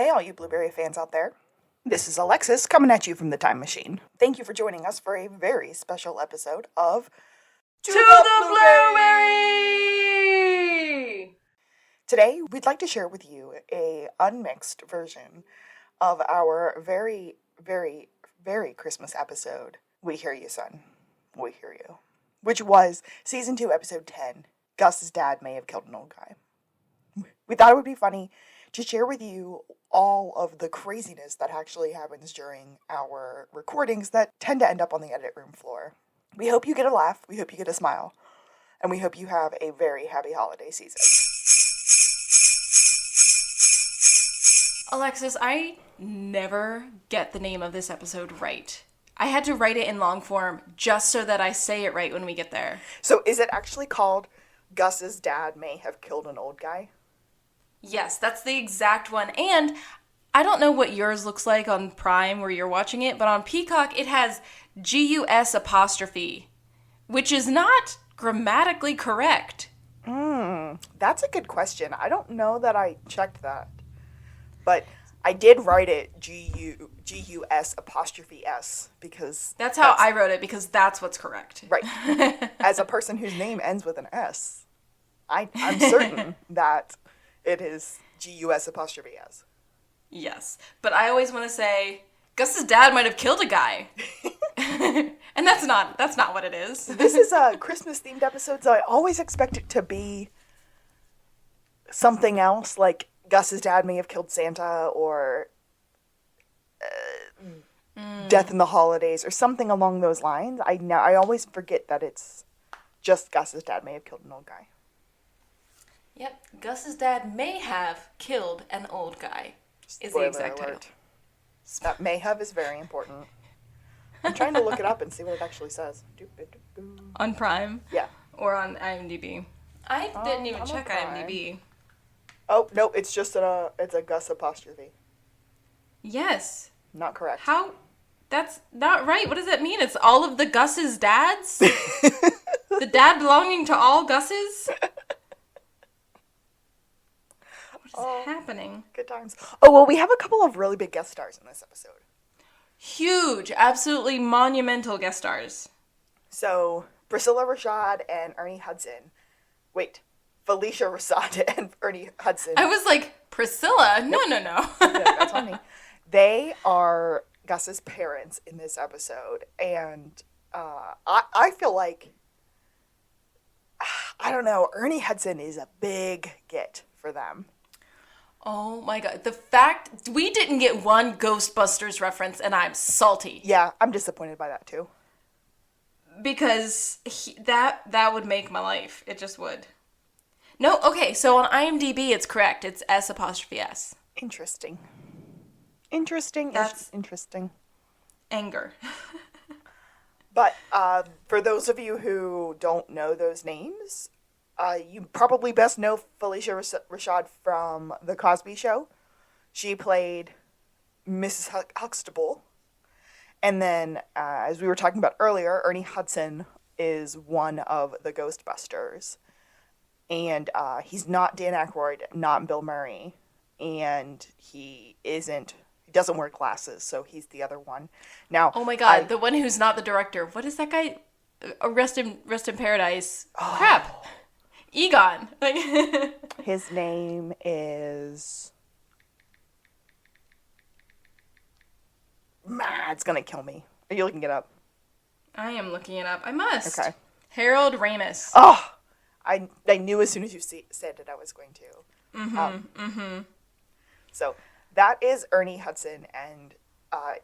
Hey, all you Blueberry fans out there. This is Alexis coming at you from the Time Machine. Thank you for joining us for a very special episode of To the Blueberry! Today, we'd like to share with you a unmixed version of our very, very, very Christmas episode, We Hear You, Son. We Hear You. Which was Season 2, Episode 10, Gus's Dad May Have Killed an Old Guy. We thought it would be funny to share with you all of the craziness that actually happens during our recordings that tend to end up on the edit room floor. We hope you get a laugh, we hope you get a smile, and we hope you have a very happy holiday season. Alexis, I never get the name of this episode right. I had to write it in long form just so that I say it right when we get there. So is it actually called Gus's Dad May Have Killed an Old Guy? Yes, that's the exact one. And I don't know what yours looks like on Prime where you're watching it, but on Peacock it has GUS apostrophe, which is not grammatically correct. That's a good question. I don't know that I checked that. But I did write it GUS apostrophe S because... That's how I wrote it because that's what's correct. Right. As a person whose name ends with an S, I'm certain that it is GUS apostrophe S. Yes. But I always want to say, Gus's dad might have killed a guy. And that's not what it is. This is a Christmas-themed episode, so I always expect it to be something else, like Gus's dad may have killed Santa, or Death in the Holidays, or something along those lines. I always forget that it's just Gus's dad may have killed an old guy. Yep. Gus's dad may have killed an old guy. Is Spoiler the exact alert. title. That may have is very important. I'm trying to look it up and see what it actually says. On Prime? Yeah. Or on IMDb? I didn't even I'm on check Prime. IMDb. Oh, nope, it's just it's a Gus apostrophe. Yes. Not correct. How? That's not right. What does that mean? It's all of the Gus's dads? The dad belonging to all Gus's? What is happening? Good times. Oh, well, we have a couple of really big guest stars in this episode. Huge, absolutely monumental guest stars. So, Priscilla Rashad and Ernie Hudson. Wait, Felicia Rashad and Ernie Hudson. I was like, Priscilla? No. Yeah, that's on me. They are Gus's parents in this episode, and I feel like, I don't know, Ernie Hudson is a big get for them. Oh my god. The fact we didn't get one Ghostbusters reference, and I'm salty. Yeah, I'm disappointed by that too. Because that would make my life. It just would. No, okay, so on IMDb it's correct. It's S apostrophe S. Interesting. That's interesting. Anger. But for those of you who don't know those names, you probably best know Felicia Rashad from The Cosby Show. She played Mrs. Huxtable. And then, as we were talking about earlier, Ernie Hudson is one of the Ghostbusters. And he's not Dan Aykroyd, not Bill Murray. And he doesn't wear glasses, so he's the other one. Now, oh my god, the one who's not the director. What is that guy? Rest in Paradise. Oh. Crap. Egon. His name is... it's gonna kill me. Are you looking it up? I am looking it up. I must. Okay. Harold Ramis. Oh! I knew as soon as you said it I was going to. So, that is Ernie Hudson, and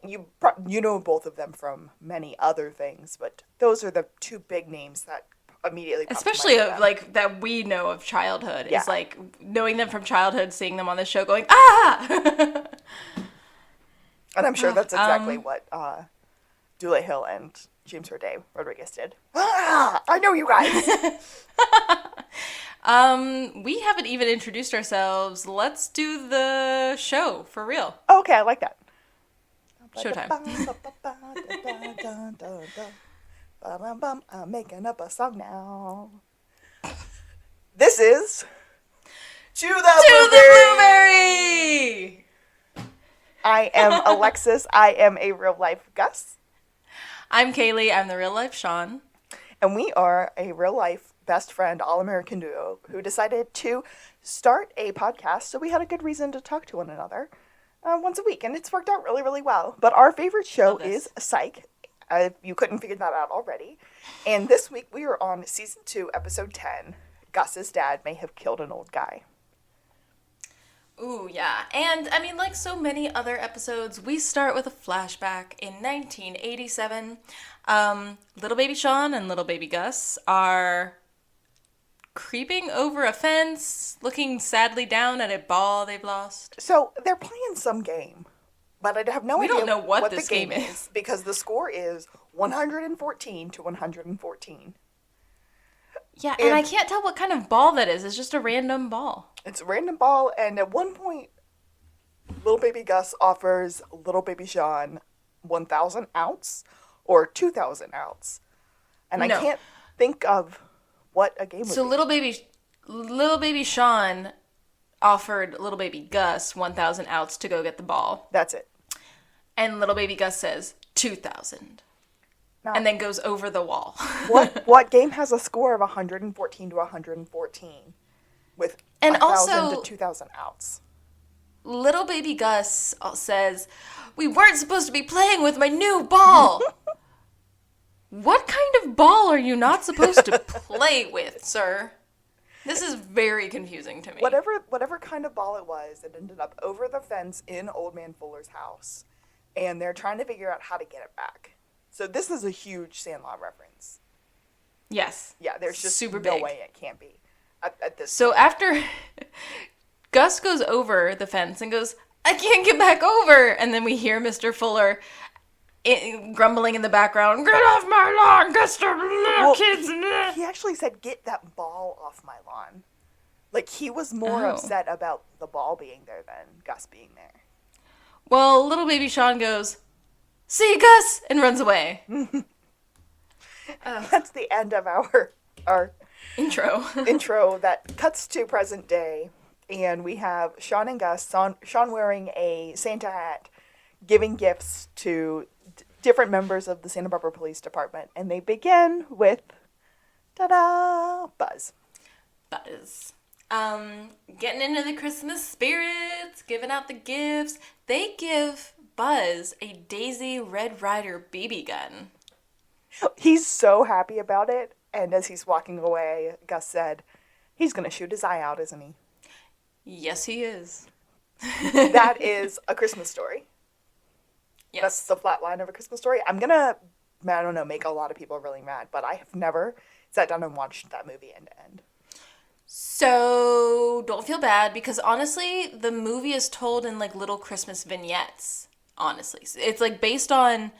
you know both of them from many other things, but those are the two big names that immediately pop especially to mind. like that we know of childhood. Yeah. Is like knowing them from childhood, seeing them on the show going, ah! And I'm sure that's exactly what Doolittle Hill and James Rodriguez did. Ah, I know you guys! We haven't even introduced ourselves. Let's do the show for real. Oh, okay, I like that. Showtime. I'm making up a song now. This is To the Blueberry! I am Alexis. I am a real-life Gus. I'm Kaylee. I'm the real-life Sean. And we are a real-life best friend, all-American duo who decided to start a podcast, so we had a good reason to talk to one another once a week, and it's worked out really, really well. But our favorite show is Psych. If you couldn't figure that out already. And this week we are on Season 2, Episode 10, Gus's Dad May Have Killed an Old Guy. Ooh, yeah. And, I mean, like so many other episodes, we start with a flashback in 1987. Little baby Sean and little baby Gus are creeping over a fence, looking sadly down at a ball they've lost. So, they're playing some game, but I have no idea we don't know what this the game is. Because the score is 114 to 114. Yeah, and I can't tell what kind of ball that is. It's just a random ball. It's a random ball, and at one point, little baby Gus offers little baby Sean 1,000 ounce or 2,000 ounce. And I can't think of what a game would be. So little baby Sean offered little baby Gus 1,000 ounce to go get the ball. That's it. And little baby Gus says 2,000. And then goes over the wall. What game has a score of 114 to 114 with 1,000 to 2,000 outs? Little baby Gus says, "We weren't supposed to be playing with my new ball." What kind of ball are you not supposed to play with, sir? This is very confusing to me. Whatever kind of ball it was, it ended up over the fence in Old Man Fuller's house. And they're trying to figure out how to get it back. So this is a huge Sandlot reference. Yes. Yeah, there's just super no big way it can't be at this So point. after Gus goes over the fence and goes, "I can't get back over," and then we hear Mr. Fuller grumbling in the background, "Get off my lawn, Gus, the little kids." He actually said, "Get that ball off my lawn." Like, he was more upset about the ball being there than Gus being there. Well, little baby Sean goes, "See you, Gus," and runs away. That's the end of our intro that cuts to present day. And we have Sean and Gus, Sean wearing a Santa hat, giving gifts to different members of the Santa Barbara Police Department. And they begin with, ta-da, Buzz. Getting into the Christmas spirits, giving out the gifts. They give Buzz a Daisy Red Ryder BB gun. He's so happy about it. And as he's walking away, Gus said, "He's going to shoot his eye out, isn't he?" Yes, he is. That is A Christmas Story. Yes. That's the flat line of A Christmas Story. I'm going to, I don't know, make a lot of people really mad, but I have never sat down and watched that movie end to end. So, don't feel bad, because honestly, the movie is told in like little Christmas vignettes, honestly. It's based on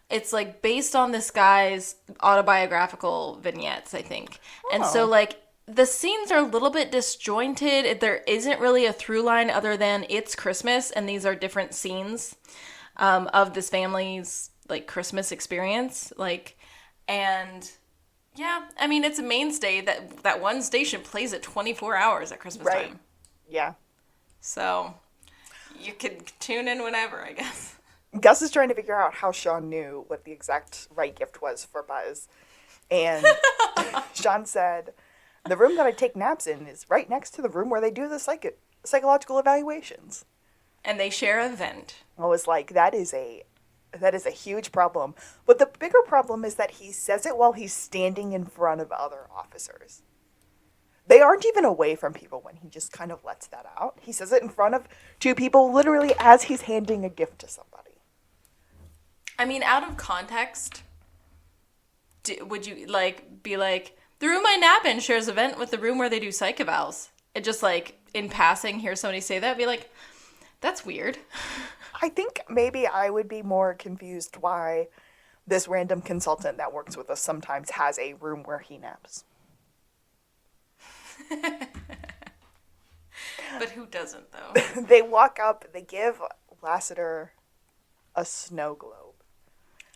this guy's autobiographical vignettes, I think. And so, like, the scenes are a little bit disjointed. There isn't really a through line other than it's Christmas, and these are different scenes of this family's, like, Christmas experience. Like, and yeah, I mean, it's a mainstay that one station plays it 24 hours at Christmas time. Yeah. So, you can tune in whenever, I guess. Gus is trying to figure out how Sean knew what the exact right gift was for Buzz. And Sean said, "The room that I take naps in is right next to the room where they do the psychological evaluations." And they share a vent. I was like, that is a huge problem. But the bigger problem is that he says it while he's standing in front of other officers. They aren't even away from people when he just kind of lets that out. He says it in front of two people, literally as he's handing a gift to somebody. I mean, out of context, would you, like, be like, "The room I nap in shares a vent with the room where they do psych evals"? It just, like, in passing, hear somebody say that, be like, "That's weird." I think maybe I would be more confused why this random consultant that works with us sometimes has a room where he naps. But who doesn't, though? They walk up, they give Lassiter a snow globe.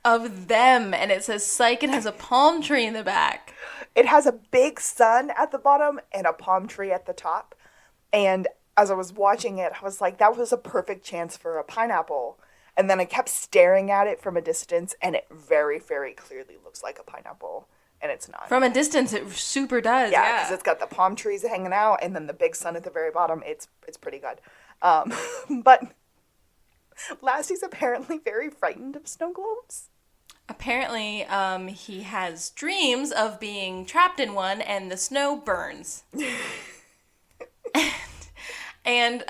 Of them, and it says psych and has a palm tree in the back. It has a big sun at the bottom and a palm tree at the top. And as I was watching it, I was like, that was a perfect chance for a pineapple. And then I kept staring at it from a distance, and it very, very clearly looks like a pineapple, and it's not. From a distance, it super does. Yeah, Yeah, because it's got the palm trees hanging out, and then the big sun at the very bottom. It's pretty good. But Lassie's apparently very frightened of snow globes. Apparently, he has dreams of being trapped in one, and the snow burns. And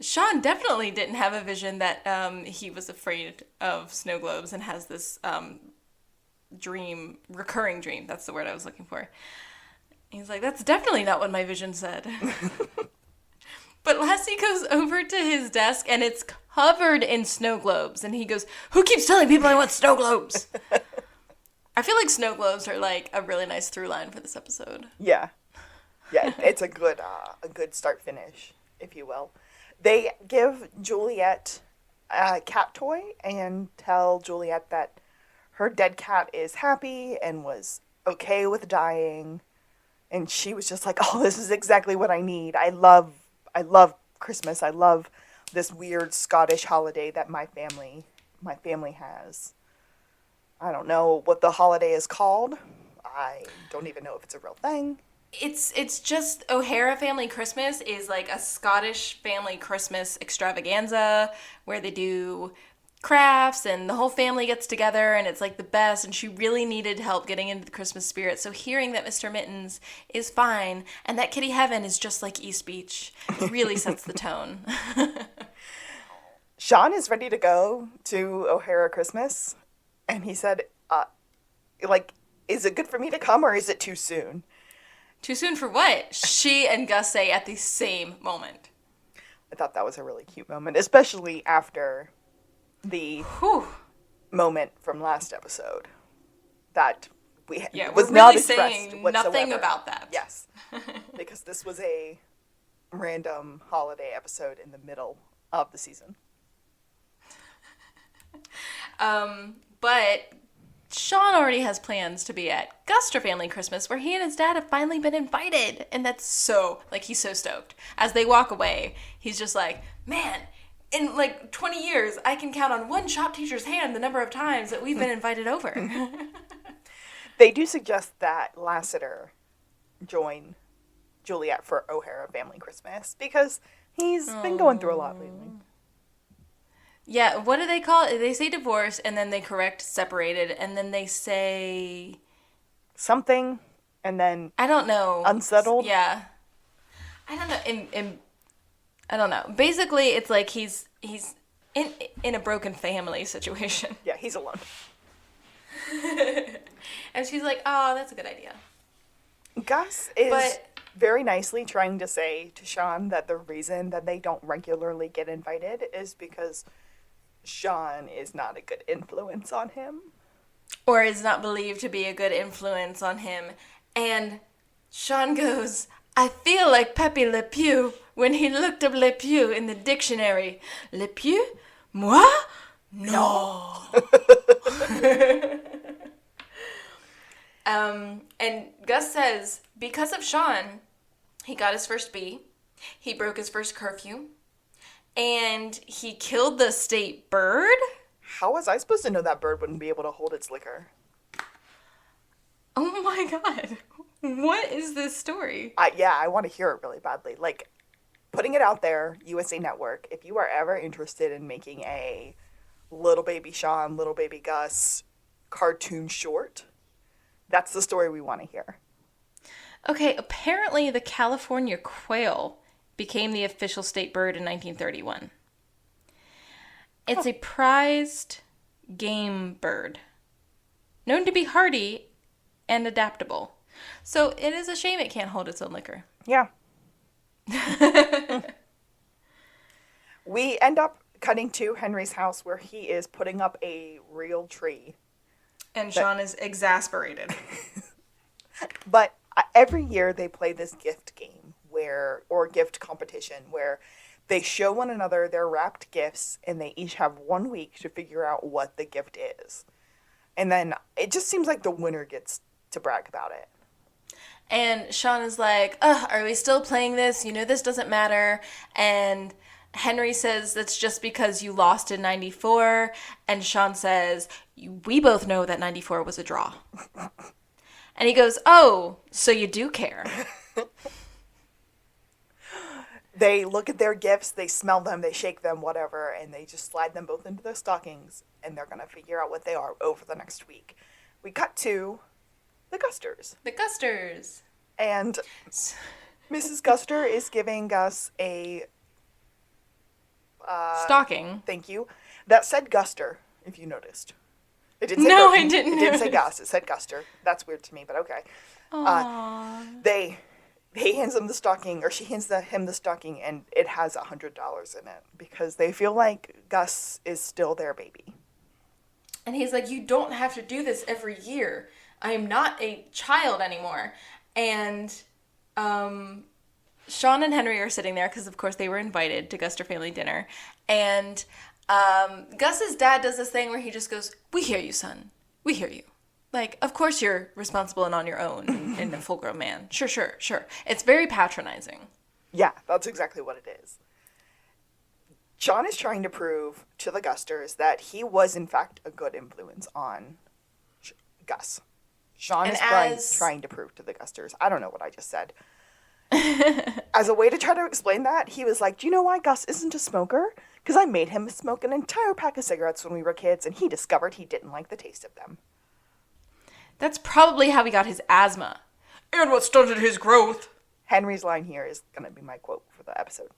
Sean definitely didn't have a vision that he was afraid of snow globes and has this recurring dream. That's the word I was looking for. He's like, that's definitely not what my vision said. But Lassie goes over to his desk and it's covered in snow globes. And he goes, who keeps telling people I want snow globes? I feel like snow globes are like a really nice through line for this episode. Yeah. Yeah, it's a good start finish, if you will. They give Juliet a cat toy and tell Juliet that her dead cat is happy and was okay with dying. And she was just like, oh, this is exactly what I need. I love Christmas. I love this weird Scottish holiday that my family has. I don't know what the holiday is called. I don't even know if it's a real thing. It's just O'Hara Family Christmas is like a Scottish family Christmas extravaganza where they do crafts and the whole family gets together and it's like the best, and she really needed help getting into the Christmas spirit. So hearing that Mr. Mittens is fine and that Kitty Heaven is just like East Beach really sets the tone. Sean is ready to go to O'Hara Christmas, and he said, is it good for me to come or is it too soon? Too soon for what? She and Gus say at the same moment. I thought that was a really cute moment, especially after the moment from last episode that was we're not really addressed saying whatsoever. Nothing about that. Yes, because this was a random holiday episode in the middle of the season. But Sean already has plans to be at Guster Family Christmas, where he and his dad have finally been invited. And that's he's so stoked. As they walk away, he's just like, man, in 20 years, I can count on one shop teacher's hand the number of times that we've been invited over. They do suggest that Lassiter join Juliet for O'Hara Family Christmas because he's been going through a lot lately. Yeah, what do they call it? They say divorce, and then they correct separated, and then they say something, and then I don't know. Unsettled? Yeah. I don't know. I don't know. Basically, it's like he's in a broken family situation. Yeah, he's alone. And she's like, oh, that's a good idea. Gus is very nicely trying to say to Sean that the reason that they don't regularly get invited is because Sean is not a good influence on him. Or is not believed to be a good influence on him. And Sean goes, I feel like Pepe Le Pew when he looked up Le Pew in the dictionary. Le Pew? Moi? No. And Gus says, because of Sean, he got his first B, he broke his first curfew, and he killed the state bird? How was I supposed to know that bird wouldn't be able to hold its liquor? Oh my god. What is this story? I want to hear it really badly. Putting it out there, USA Network, if you are ever interested in making a Little Baby Sean, Little Baby Gus cartoon short, that's the story we want to hear. Okay, apparently the California quail became the official state bird in 1931. It's a prized game bird, known to be hardy and adaptable. So it is a shame it can't hold its own liquor. Yeah. We end up cutting to Henry's house where he is putting up a real tree. And Sean is exasperated. But every year they play this gift game or gift competition where they show one another their wrapped gifts and they each have 1 week to figure out what the gift is. And then it just seems like the winner gets to brag about it. And Sean is like, ugh, are we still playing this? You know this doesn't matter. And Henry says that's just because you lost in 94. And Sean says, we both know that 94 was a draw. And he goes, oh, so you do care. They look at their gifts, they smell them, they shake them, whatever, and they just slide them both into their stockings, and they're going to figure out what they are over the next week. We cut to the Gusters. The Gusters. And Mrs. Guster is giving Gus a... stocking. Thank you. That said Guster, if you noticed. It didn't say No, I didn't It didn't say Gus, it said Guster. That's weird to me, but okay. He hands him the stocking, or she hands him the stocking, and it has $100 in it because they feel like Gus is still their baby. And he's like, you don't have to do this every year. I am not a child anymore. And Sean and Henry are sitting there because, of course, they were invited to Guster family dinner. And Gus's dad does this thing where he just goes, we hear you, son. We hear you. Like, of course you're responsible and on your own and a full-grown man. Sure. It's very patronizing. Yeah, that's exactly what it is. Sean is trying to prove to the Gusters that he was, in fact, a good influence on Gus. Sean is trying to prove to the Gusters. I don't know what I just said. As a way to try to explain that, he was like, do you know why Gus isn't a smoker? Because I made him smoke an entire pack of cigarettes when we were kids, and he discovered he didn't like the taste of them. That's probably how he got his asthma. And what stunted his growth. Henry's line here is going to be my quote for the episode.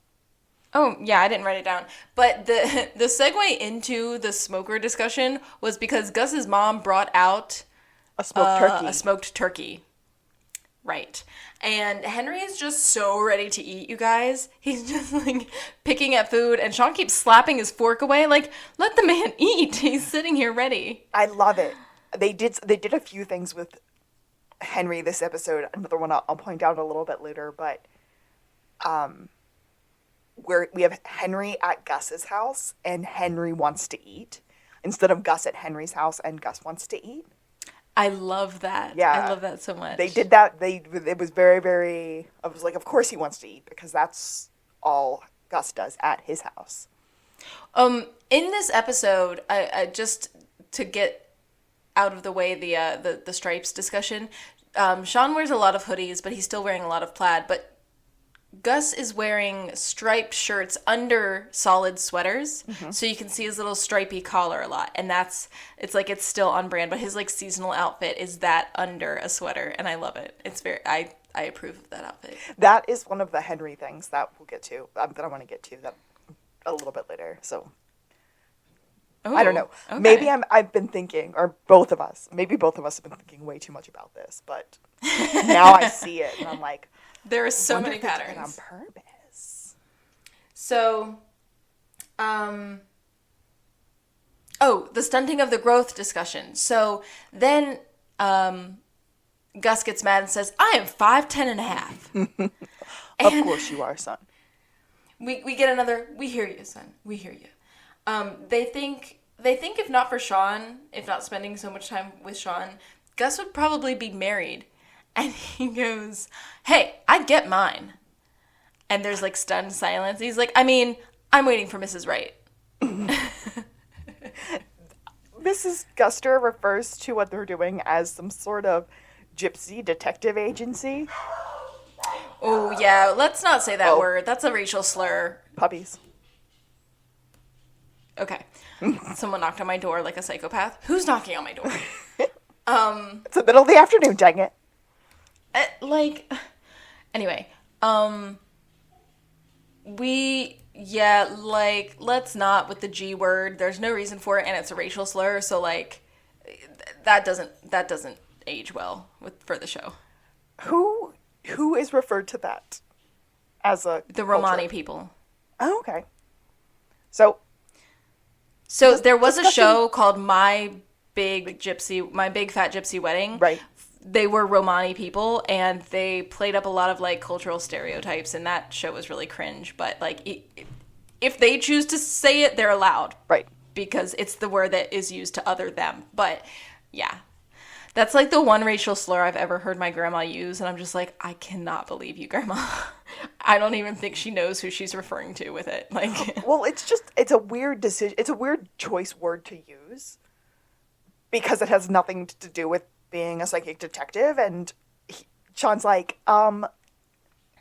Oh, yeah, I didn't write it down. But the segue into the smoker discussion was because Gus's mom brought out a smoked turkey. Right. And Henry is just so ready to eat, you guys. He's just, like, picking at food, and Sean keeps slapping his fork away. Like, let the man eat. He's sitting here ready. I love it. They did a few things with Henry this episode. Another one I'll point out a little bit later, but where we have Henry at Gus's house and Henry wants to eat instead of Gus at Henry's house and Gus wants to eat. I love that. Yeah. I love that so much. They did that. It was very, very... I was like, of course he wants to eat because that's all Gus does at his house. In this episode, I just to get out of the way the stripes discussion, Sean wears a lot of hoodies, but he's still wearing a lot of plaid. But Gus is wearing striped shirts under solid sweaters, so you can see his little stripy collar a lot, and it's still on brand. But his like seasonal outfit is that under a sweater, and I love it. It's very I approve of that outfit. That is one of the Henry things that we'll get to that I want to get to that a little bit later. So. Ooh, I don't know. Okay. Maybe I've been thinking, or both of us have been thinking way too much about this, but now I see it and I'm like, there are so many patterns on purpose. So, the stunting of the growth discussion. So then, Gus gets mad and says, "I am 5'10" and a half." Of course you are, son. We get another. We hear you, son. We hear you. They think if not for Sean, if not spending so much time with Sean, Gus would probably be married. And he goes, "Hey, I get mine." And there's like stunned silence. He's like, "I mean, I'm waiting for Mrs. Wright." Mrs. Guster refers to what they're doing as some sort of gypsy detective agency. Oh, yeah, let's not say that word. That's a racial slur. Puppies. Okay. Someone knocked on my door like a psychopath. Who's knocking on my door? It's the middle of the afternoon, dang it. Anyway, let's not with the G word. There's no reason for it, and it's a racial slur, so, like, that doesn't age well for the show. Who is referred to that as a The culture? Romani people. Oh, okay. So there was a show called My Big Fat Gypsy Wedding. Right. They were Romani people, and they played up a lot of, like, cultural stereotypes, and that show was really cringe. But, like, if they choose to say it, they're allowed. Right. Because it's the word that is used to other them. But, yeah. That's like the one racial slur I've ever heard my grandma use, and I'm just like, I cannot believe you, Grandma. I don't even think she knows who she's referring to with it. Like, Well, it's a weird decision. It's a weird choice word to use because it has nothing to do with being a psychic detective. And Sean's like, I'm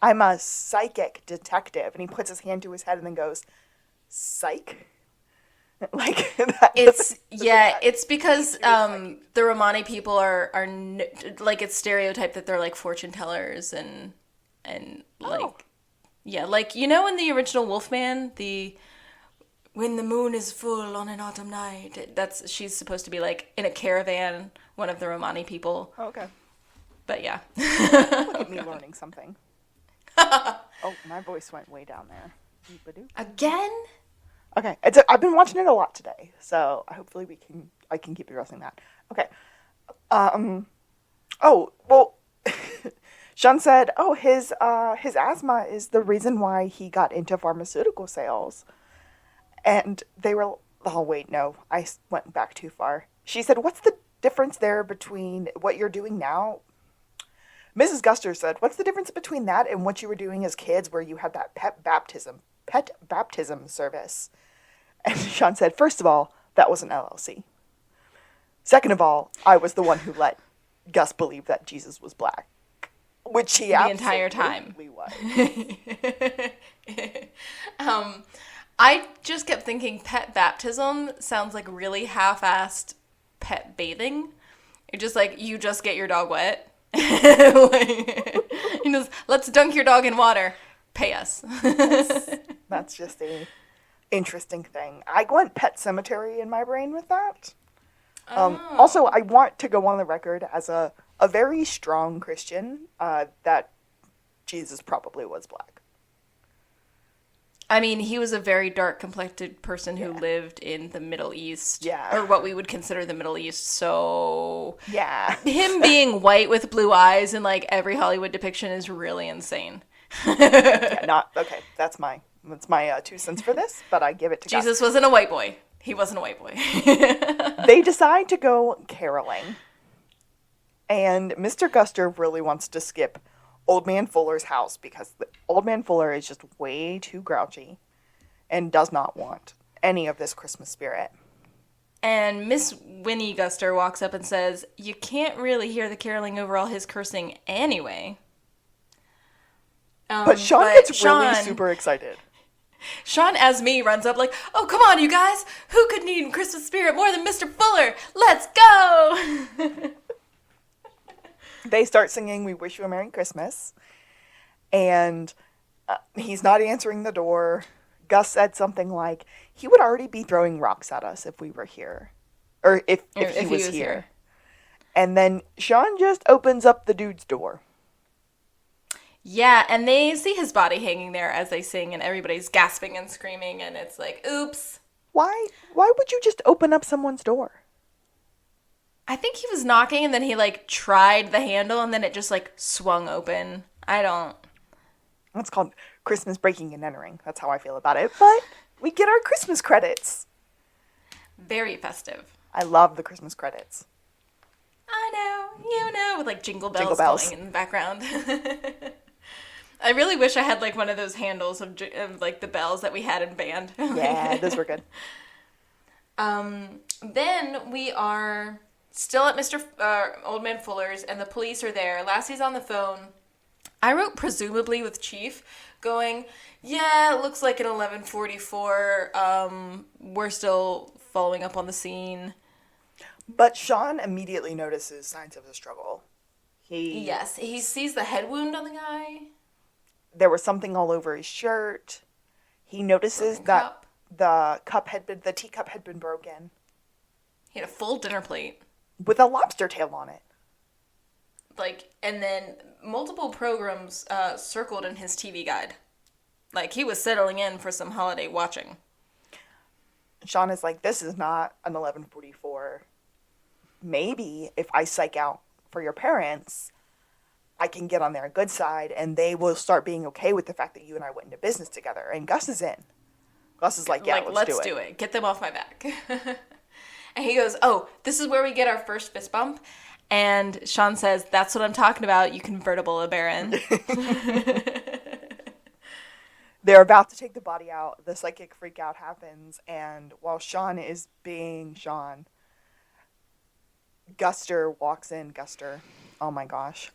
a psychic detective. And he puts his hand to his head and then goes, psych? Like, it's because the Romani people are like, it's stereotyped that they're like fortune tellers and like, yeah, like, you know, in the original Wolfman, when the moon is full on an autumn night, she's supposed to be like in a caravan, one of the Romani people. Oh, okay. But yeah. Look at me learning something. Oh, my voice went way down there. Again? Okay, I've been watching it a lot today, so hopefully I can keep addressing that. Okay. Oh, well, Sean said, his asthma is the reason why he got into pharmaceutical sales. And they were, oh wait, no, I went back too far. She said, what's the difference there between what you're doing now? Mrs. Guster said, what's the difference between that and what you were doing as kids where you had that pet baptism service? And Sean said, first of all, that was an LLC. Second of all, I was the one who let Gus believe that Jesus was black, which he the entire time was. I just kept thinking pet baptism sounds like really half-assed pet bathing. You're just like, you just get your dog wet. Like, let's dunk your dog in water. Pay us. That's just a interesting thing. I went Pet Cemetery in my brain with that. Also, I want to go on the record as a very strong Christian that Jesus probably was black. I mean, he was a very dark-complected person who lived in the Middle East. Yeah. Or what we would consider the Middle East, so... Yeah. Him being white with blue eyes in, like, every Hollywood depiction is really insane. Okay, that's my 2 cents for this, but I give it to Jesus wasn't a white boy. He wasn't a white boy. They decide to go caroling, and Mr. Guster really wants to skip Old Man Fuller's house because Old Man Fuller is just way too grouchy and does not want any of this Christmas spirit. And Miss Winnie Guster walks up and says, you can't really hear the caroling over all his cursing anyway. But Sean gets really super excited. Sean, as me, runs up like, oh, come on, you guys. Who could need Christmas spirit more than Mr. Fuller? Let's go! They start singing We Wish You a Merry Christmas. And he's not answering the door. Gus said something like, he would already be throwing rocks at us if we were here. Or if he was here. And then Sean just opens up the dude's door. Yeah, and they see his body hanging there as they sing, and everybody's gasping and screaming, and it's like, oops. Why would you just open up someone's door? I think he was knocking, and then he, like, tried the handle, and then it just, like, swung open. I don't... That's called Christmas breaking and entering. That's how I feel about it. But we get our Christmas credits. Very festive. I love the Christmas credits. I know, you know, with, like, jingle bells going in the background. I really wish I had, like, one of those handles of like, the bells that we had in band. Yeah, those were good. Then we are still at Mr. Old Man Fuller's, and the police are there. Lassie's on the phone. I wrote presumably with Chief, going, yeah, it looks like an 11:44. We're still following up on the scene. But Sean immediately notices signs of a struggle. He sees the head wound on the guy. There was something all over his shirt. He notices that the teacup had been broken. He had a full dinner plate with a lobster tail on it. Like, and then multiple programs circled in his TV guide. Like, he was settling in for some holiday watching. Sean is like, this is not an 11:44. Maybe if I psych out for your parents, I can get on their good side and they will start being okay with the fact that you and I went into business together. And Gus is in. Gus is like, yeah, let's do it. Get them off my back. And he goes, oh, this is where we get our first fist bump. And Sean says, "That's what I'm talking about, you convertible Baron." They're about to take the body out. The psychic freak out happens. And while Sean is being Sean, Guster walks in. Guster. Oh my gosh.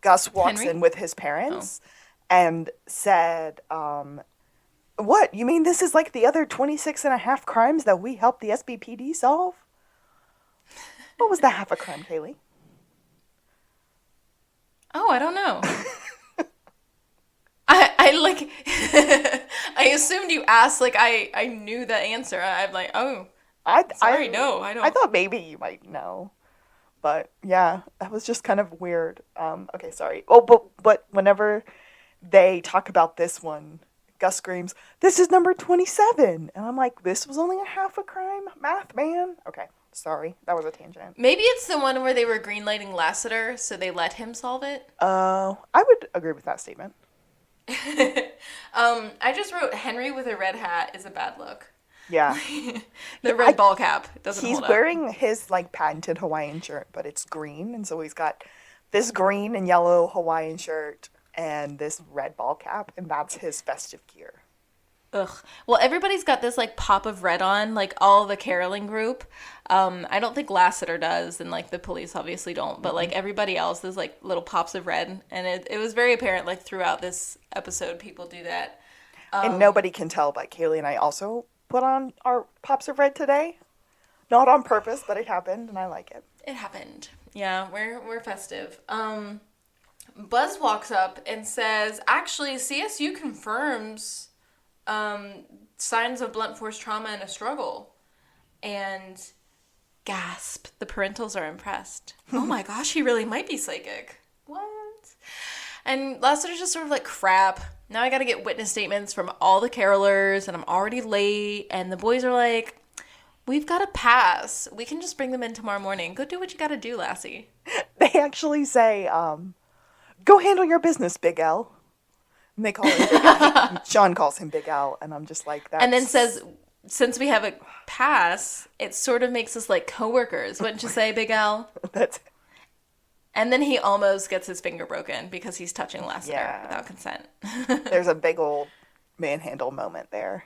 Gus walks Henry? in with his parents and said, what? You mean this is like the other 26 and a half crimes that we helped the SBPD solve? What was the half a crime, Kaylee? Oh, I don't know. I like, I assumed you asked, like, I knew the answer. I'm like, oh, sorry, no, I don't. I thought maybe you might know. But yeah, that was just kind of weird. Okay, sorry. Oh, but whenever they talk about this one, Gus screams, "This is number 27." And I'm like, this was only a half a crime? Math, man. Okay, sorry. That was a tangent. Maybe it's the one where they were greenlighting Lassiter, so they let him solve it. I would agree with that statement. I just wrote, Henry with a red hat is a bad look. Yeah. The red ball cap doesn't hold up. He's wearing his, like, patented Hawaiian shirt, but it's green. And so he's got this green and yellow Hawaiian shirt and this red ball cap. And that's his festive gear. Ugh. Well, everybody's got this, like, pop of red on, like, all the caroling group. I don't think Lassiter does, and, like, the police obviously don't. But, like, everybody else, there's, like, little pops of red. And it was very apparent, like, throughout this episode, people do that. And nobody can tell, but Kaylee and I also put on our pops of red today. Not on purpose, but it happened, and I like it. It happened. Yeah, we're festive. Buzz walks up and says, actually, CSU confirms signs of blunt force trauma and a struggle. And gasp, the parentals are impressed. Oh my gosh, he really might be psychic. What? And Lassiter's just sort of like, crap. Now I gotta get witness statements from all the carolers, and I'm already late. And the boys are like, we've got to pass. We can just bring them in tomorrow morning. Go do what you gotta do, Lassie. They actually say, go handle your business, Big L. And they call him Big L. Sean calls him Big L, and I'm just like, that's... And then says, since we have a pass, it sort of makes us like coworkers. Wouldn't you say, Big L? That's... And then he almost gets his finger broken because he's touching Lassiter without consent. There's a big old manhandle moment there.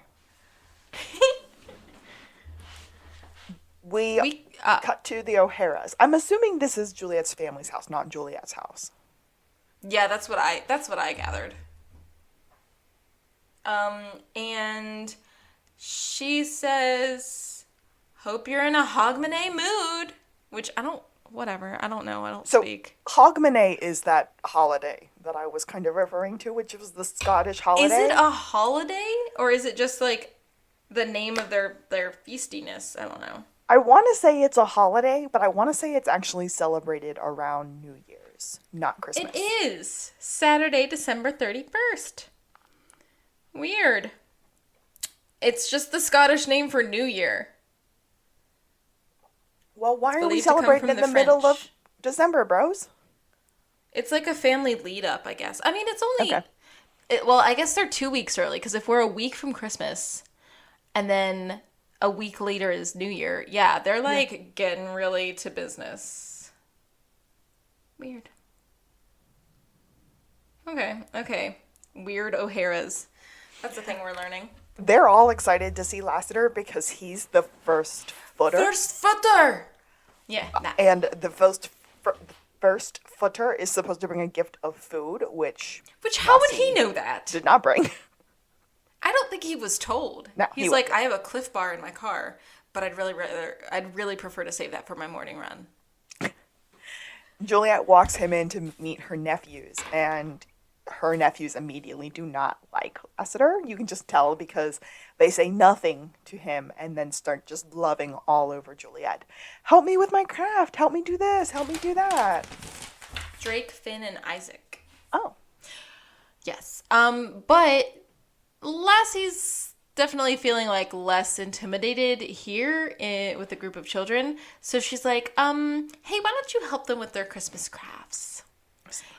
We cut to the O'Haras. I'm assuming this is Juliet's family's house, not Juliet's house. Yeah, that's what I gathered. And she says, "Hope you're in a Hogmanay mood," which I don't know. I don't speak. Hogmanay is that holiday that I was kind of referring to, which was the Scottish holiday. Is it a holiday, or is it just like the name of their feastiness? I don't know. I want to say it's a holiday, but I want to say it's actually celebrated around New Year's, not Christmas. It is Saturday, December 31st. Weird. It's just the Scottish name for New Year. Well, why are we celebrating in the middle of December, bros? It's like a family lead up, I guess. I mean, it's only... Okay. Well, I guess they're 2 weeks early, because if we're a week from Christmas, and then a week later is New Year, yeah, they're like getting really to business. Weird. Okay. Weird O'Haras. That's the thing we're learning. They're all excited to see Lassiter because he's the first footer. First footer! Yeah. Nah. And the first footer is supposed to bring a gift of food, which how would he know that? Did not bring. I don't think he was told. No, He's like, I have a Cliff Bar in my car, but I'd really prefer to save that for my morning run. Juliet walks him in to meet her nephews, and her nephews immediately do not like Lassiter. You can just tell because they say nothing to him and then start just loving all over Juliet. Help me with my craft. Help me do this. Help me do that. Drake, Finn, and Isaac. Oh. Yes. But Lassie's definitely feeling like less intimidated here with a group of children. So she's like, hey, why don't you help them with their Christmas crafts?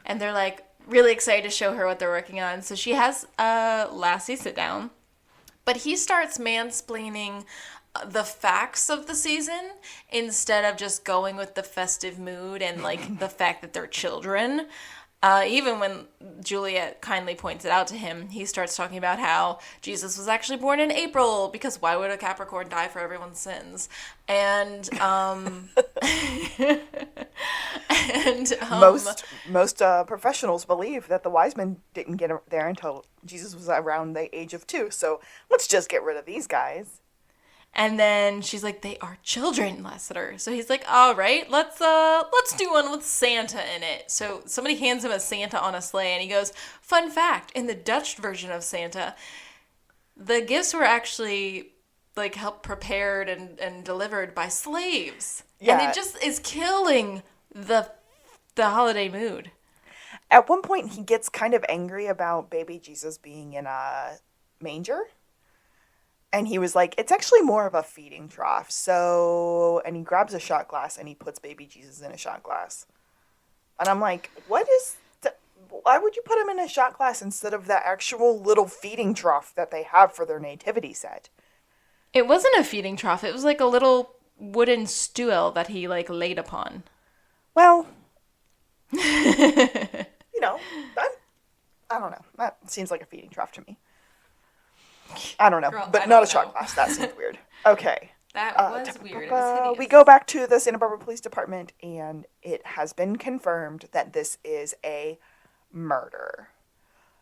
And they're like, really excited to show her what they're working on. So she has Lassie sit down. But he starts mansplaining the facts of the season instead of just going with the festive mood and like the fact that they're children. Even when Juliet kindly points it out to him, he starts talking about how Jesus was actually born in April because why would a Capricorn die for everyone's sins? And most professionals believe that the wise men didn't get there until Jesus was around the age of 2. So let's just get rid of these guys. And then she's like, they are children, Lasseter. So he's like, all right, let's do one with Santa in it. So somebody hands him a Santa on a sleigh, and he goes, fun fact, in the Dutch version of Santa, the gifts were actually like helped prepared and delivered by slaves. Yeah. And it just is killing the holiday mood. At one point, he gets kind of angry about baby Jesus being in a manger. And he was like, it's actually more of a feeding trough. So, and he grabs a shot glass and he puts baby Jesus in a shot glass. And I'm like, why would you put him in a shot glass instead of the actual little feeding trough that they have for their nativity set? It wasn't a feeding trough. It was like a little wooden stool that he like laid upon. Well, I don't know. That seems like a feeding trough to me. I don't know, Girl, but I not don't a shot know. glass. That seems weird. Okay. That was weird. It was hideous. We go back to the Santa Barbara Police Department, and it has been confirmed that this is a murder.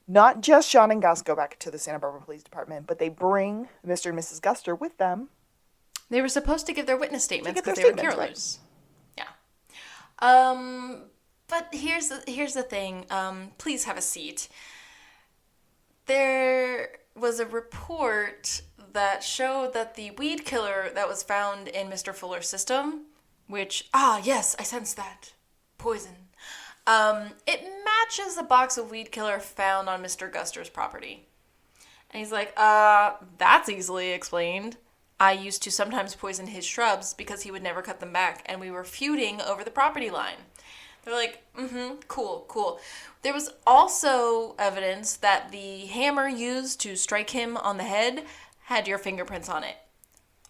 Not just Sean and Gus go back to the Santa Barbara Police Department, but they bring Mr. and Mrs. Guster with them. They were supposed to give their witness statements because they were carolers. Right. Yeah. But here's the thing. Please have a seat. There was a report that showed that the weed killer that was found in Mr. Fuller's system, which, yes, I sense that. Poison. It matches a box of weed killer found on Mr. Guster's property. And he's like, that's easily explained. I used to sometimes poison his shrubs because he would never cut them back, and we were feuding over the property line. They're like, cool. There was also evidence that the hammer used to strike him on the head had your fingerprints on it.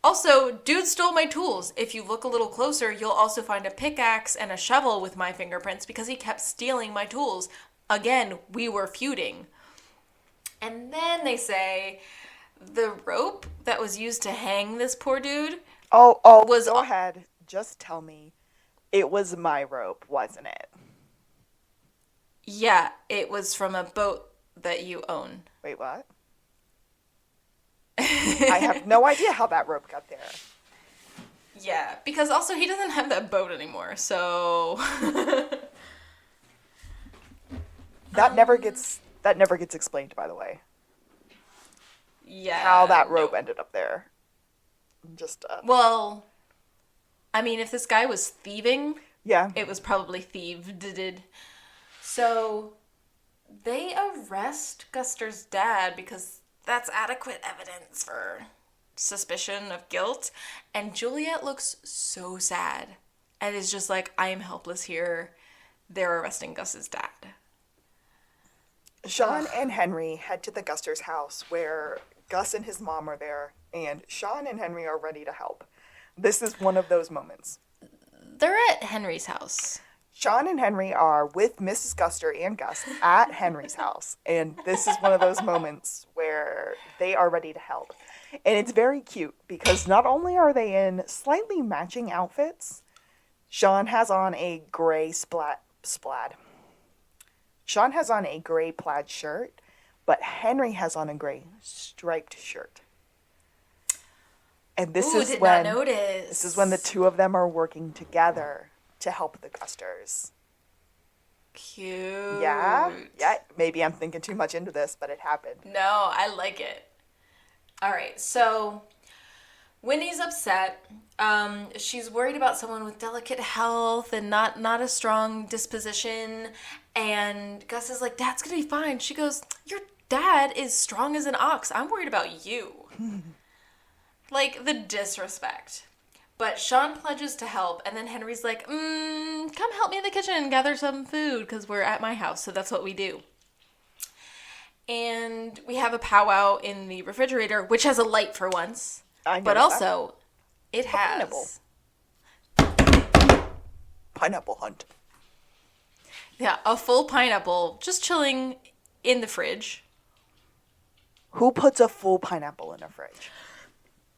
Also, dude stole my tools. If you look a little closer, you'll also find a pickaxe and a shovel with my fingerprints because he kept stealing my tools. Again, we were feuding. And then they say the rope that was used to hang this poor dude Go ahead. Just tell me. It was my rope, wasn't it? Yeah, it was from a boat that you own. Wait, what? I have no idea how that rope got there. Yeah, because also he doesn't have that boat anymore, so That never gets explained, by the way. Yeah. How that rope ended up there. Well, I mean, if this guy was thieving, yeah, it was probably thieved. So they arrest Guster's dad because that's adequate evidence for suspicion of guilt. And Juliet looks so sad and is just like, I am helpless here. They're arresting Gus's dad. Sean and Henry head to the Guster's house where Gus and his mom are there, and Sean and Henry are ready to help. This is one of those moments. They're at Henry's house. Sean and Henry are with Mrs. Guster and Gus at Henry's house, and this is one of those moments where they are ready to help. And it's very cute because not only are they in slightly matching outfits, Sean has on a gray Sean has on a gray plaid shirt, but Henry has on a gray striped shirt. And this is when the two of them are working together to help the Gusters. Cute. Yeah. Maybe I'm thinking too much into this, but it happened. No, I like it. All right, so Winnie's upset. She's worried about someone with delicate health and not a strong disposition. And Gus is like, Dad's gonna be fine. She goes, your dad is strong as an ox. I'm worried about you. Like, the disrespect. But Sean pledges to help, and then Henry's like, come help me in the kitchen and gather some food, because we're at my house, so that's what we do. And we have a powwow in the refrigerator, which has a light for once. I But noticed also, it pineapple. has... Pineapple hunt. Yeah, a full pineapple just chilling in the fridge. Who puts a full pineapple in a fridge?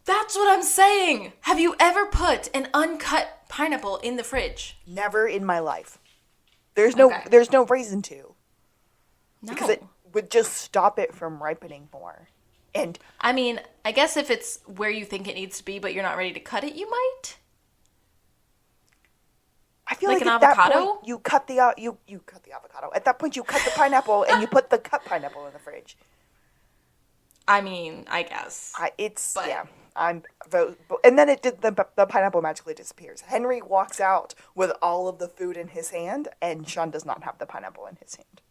That's what I'm saying! Have you ever put an uncut pineapple in the fridge? Never in my life. There's no reason to. No. Because it would just stop it from ripening more. And I mean, I guess if it's where you think it needs to be, but you're not ready to cut it, you might. I feel Like like an at that avocado? point you cut the avocado. At that point you cut the pineapple and you put the cut pineapple in the fridge. I mean, I guess. I'm vote, and then the pineapple magically disappears. Henry walks out with all of the food in his hand, and Sean does not have the pineapple in his hand.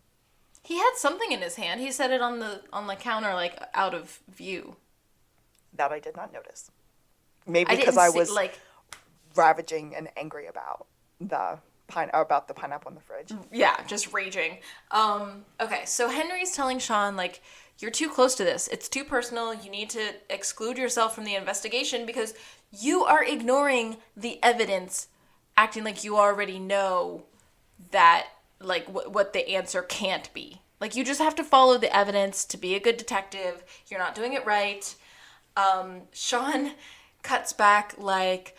He had something in his hand. He set it on the counter, like out of view. That I did not notice. Maybe because I was like ravaging and angry about the pineapple in the fridge. Yeah, just raging. Okay, so Henry's telling Sean, like, you're too close to this. It's too personal. You need to exclude yourself from the investigation because you are ignoring the evidence, acting like you already know that, like, what the answer can't be. Like, you just have to follow the evidence to be a good detective. You're not doing it right. Sean cuts back, like,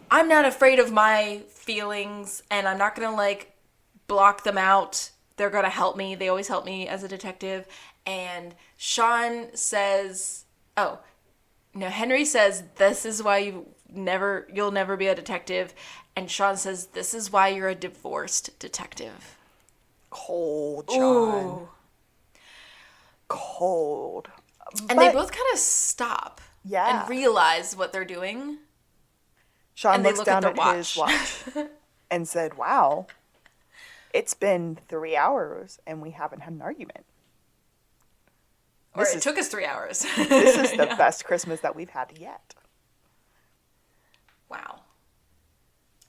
I'm not afraid of my feelings, and I'm not gonna, like, block them out. They're gonna help me. They always help me as a detective. And Sean says, Henry says, this is why you'll never be a detective. And Sean says, this is why you're a divorced detective. Cold, Sean. Ooh. Cold. And they both kind of stop. Yeah. And realize what they're doing. Sean looks down at his watch and said, wow, it's been 3 hours and we haven't had an argument. Or it took us 3 hours. This is the best Christmas that we've had yet. Wow.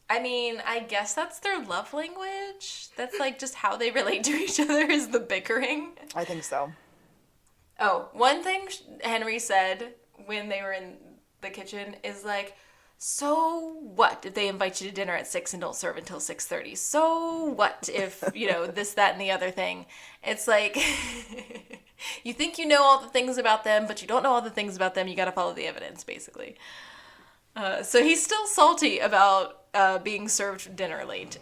I mean, I guess that's their love language. That's like just how they relate to each other is the bickering. I think so. Oh, one thing Henry said when they were in the kitchen is like, so what if they invite you to dinner at 6 and don't serve until 6:30? So what if, this, that, and the other thing? It's like, you think you know all the things about them, but you don't know all the things about them. You got to follow the evidence, basically. So he's still salty about being served dinner late.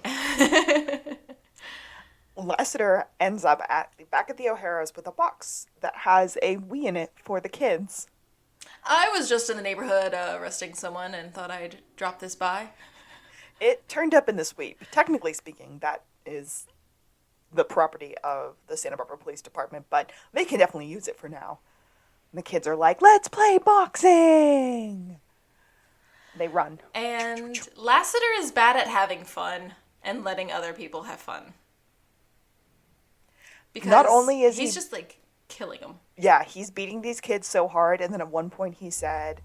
Lassiter ends up back at the O'Hara's with a box that has a Wii in it for the kids. I was just in the neighborhood arresting someone and thought I'd drop this by. It turned up in this Wii. Technically speaking, that is the property of the Santa Barbara Police Department, but they can definitely use it for now. And the kids are like, let's play boxing! They run. And Lassiter is bad at having fun and letting other people have fun. Because not only is he's just like killing them. Yeah, he's beating these kids so hard, and then at one point he said,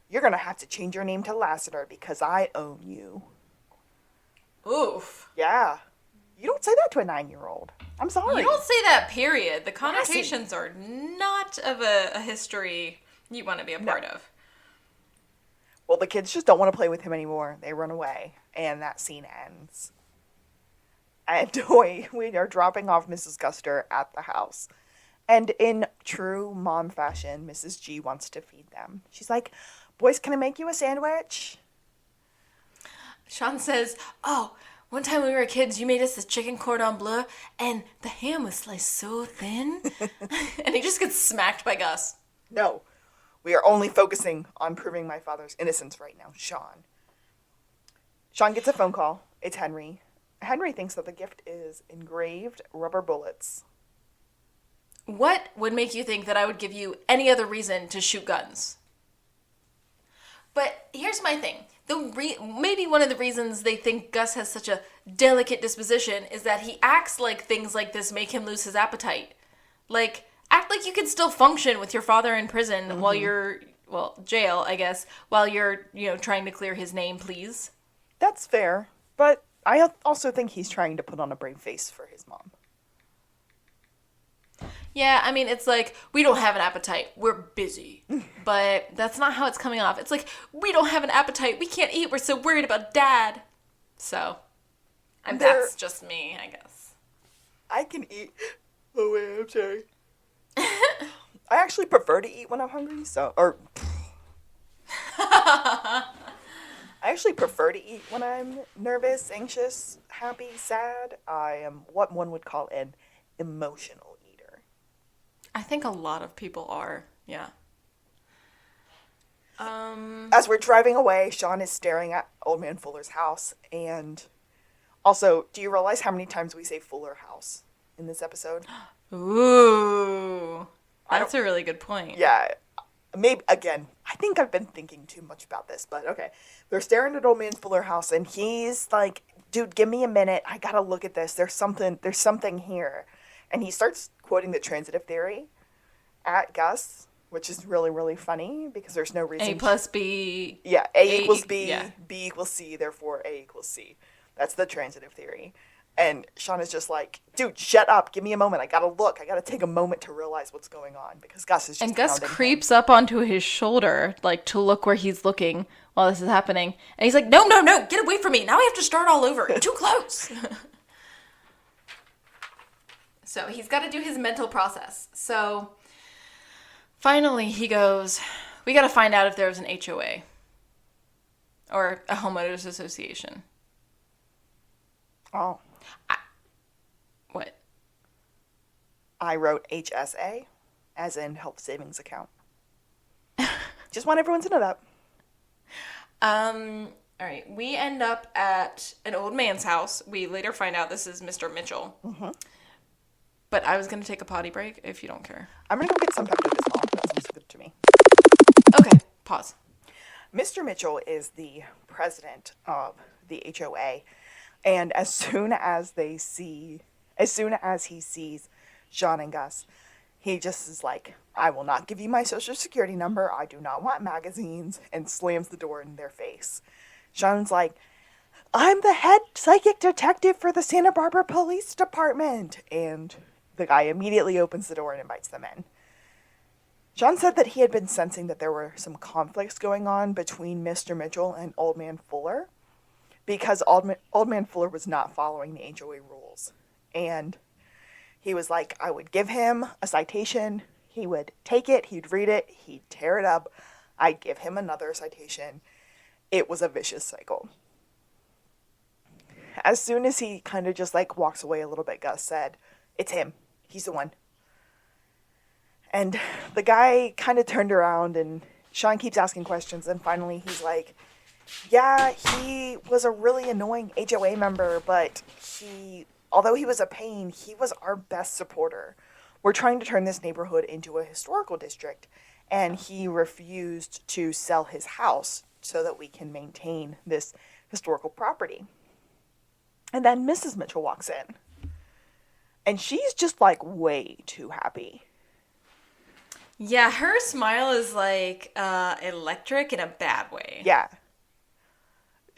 you're going to have to change your name to Lassiter because I own you. Oof. Yeah. You don't say that to a 9-year-old. I'm sorry. You don't say that, period. The connotations are not of a history you want to be a part of. Well, the kids just don't want to play with him anymore. They run away, and that scene ends. And we are dropping off Mrs. Guster at the house. And in true mom fashion, Mrs. G wants to feed them. She's like, boys, can I make you a sandwich? Sean says, one time when we were kids, you made us this chicken cordon bleu, and the ham was sliced so thin. And he just gets smacked by Gus. No, we are only focusing on proving my father's innocence right now, Sean. Sean gets a phone call. It's Henry. Henry thinks that the gift is engraved rubber bullets. What would make you think that I would give you any other reason to shoot guns? But here's my thing. Maybe one of the reasons they think Gus has such a delicate disposition is that he acts like things like this make him lose his appetite. Like, act like you can still function with your father in prison while you're, jail, I guess, while you're, trying to clear his name, please. That's fair. But I also think he's trying to put on a brave face for his mom. Yeah, I mean, it's like, we don't have an appetite. We're busy. But that's not how it's coming off. It's like, we don't have an appetite. We can't eat. We're so worried about Dad. So, and that's just me, I guess. I can eat. Oh, wait, I'm sorry. I actually prefer to eat when I'm hungry, I actually prefer to eat when I'm nervous, anxious, happy, sad. I am what one would call an emotional eater. I think a lot of people are, yeah. As we're driving away, Sean is staring at Old Man Fuller's house. And also, do you realize how many times we say Fuller House in this episode? Ooh. That's a really good point. Yeah. Maybe, again, I think I've been thinking too much about this, but okay. They're staring at Old Man Fuller's house, and he's like, dude, give me a minute. I gotta look at this. There's something here. And he starts quoting the transitive theory at Gus, which is really, really funny because there's no reason. A plus B. Yeah, A equals B, yeah. B equals C, therefore A equals C. That's the transitive theory. And Sean is just like, dude, shut up. Give me a moment. I gotta look. I gotta take a moment to realize what's going on because Gus is just. And Gus creeps up onto his shoulder, like to look where he's looking while this is happening. And he's like, no, get away from me. Now we have to start all over. Too close. So he's got to do his mental process. So finally he goes, we got to find out if there was an HOA or a homeowners association. Oh. What? I wrote HSA, as in health savings account. Just want everyone to know that. All right. We end up at an old man's house. We later find out this is Mr. Mitchell. Mm-hmm. But I was going to take a potty break, if you don't care. I'm going to go get some Pepto-Bismol. That sounds good to me. Okay. Pause. Mr. Mitchell is the president of the HOA. And as soon as he sees Sean and Gus, he just is like, I will not give you my social security number. I do not want magazines, and slams the door in their face. Sean's like, I'm the head psychic detective for the Santa Barbara Police Department. And the guy immediately opens the door and invites them in. Sean said that he had been sensing that there were some conflicts going on between Mr. Mitchell and Old Man Fuller, because Old Man Fuller was not following the HOA rules. And he was like, I would give him a citation. He would take it. He'd read it. He'd tear it up. I'd give him another citation. It was a vicious cycle. As soon as he kind of just like walks away a little bit, Gus said, it's him. He's the one. And the guy kind of turned around and Sean keeps asking questions. And finally he's like, yeah, he was a really annoying HOA member, but although he was a pain, he was our best supporter. We're trying to turn this neighborhood into a historical district, and he refused to sell his house so that we can maintain this historical property. And then Mrs. Mitchell walks in, and she's just like way too happy. Yeah, her smile is like electric in a bad way. Yeah.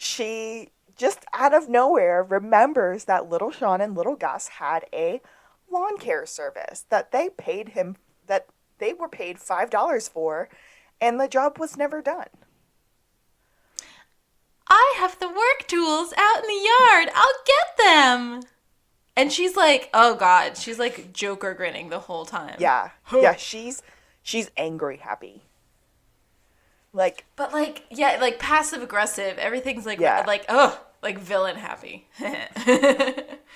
She just out of nowhere remembers that little Sean and little Gus had a lawn care service that they were paid $5 for, and the job was never done. I have the work tools out in the yard. I'll get them. And she's like, oh God, she's like Joker grinning the whole time. Yeah. Yeah, she's angry happy. Like, but like, yeah, like passive aggressive. Everything's like, yeah. like villain happy.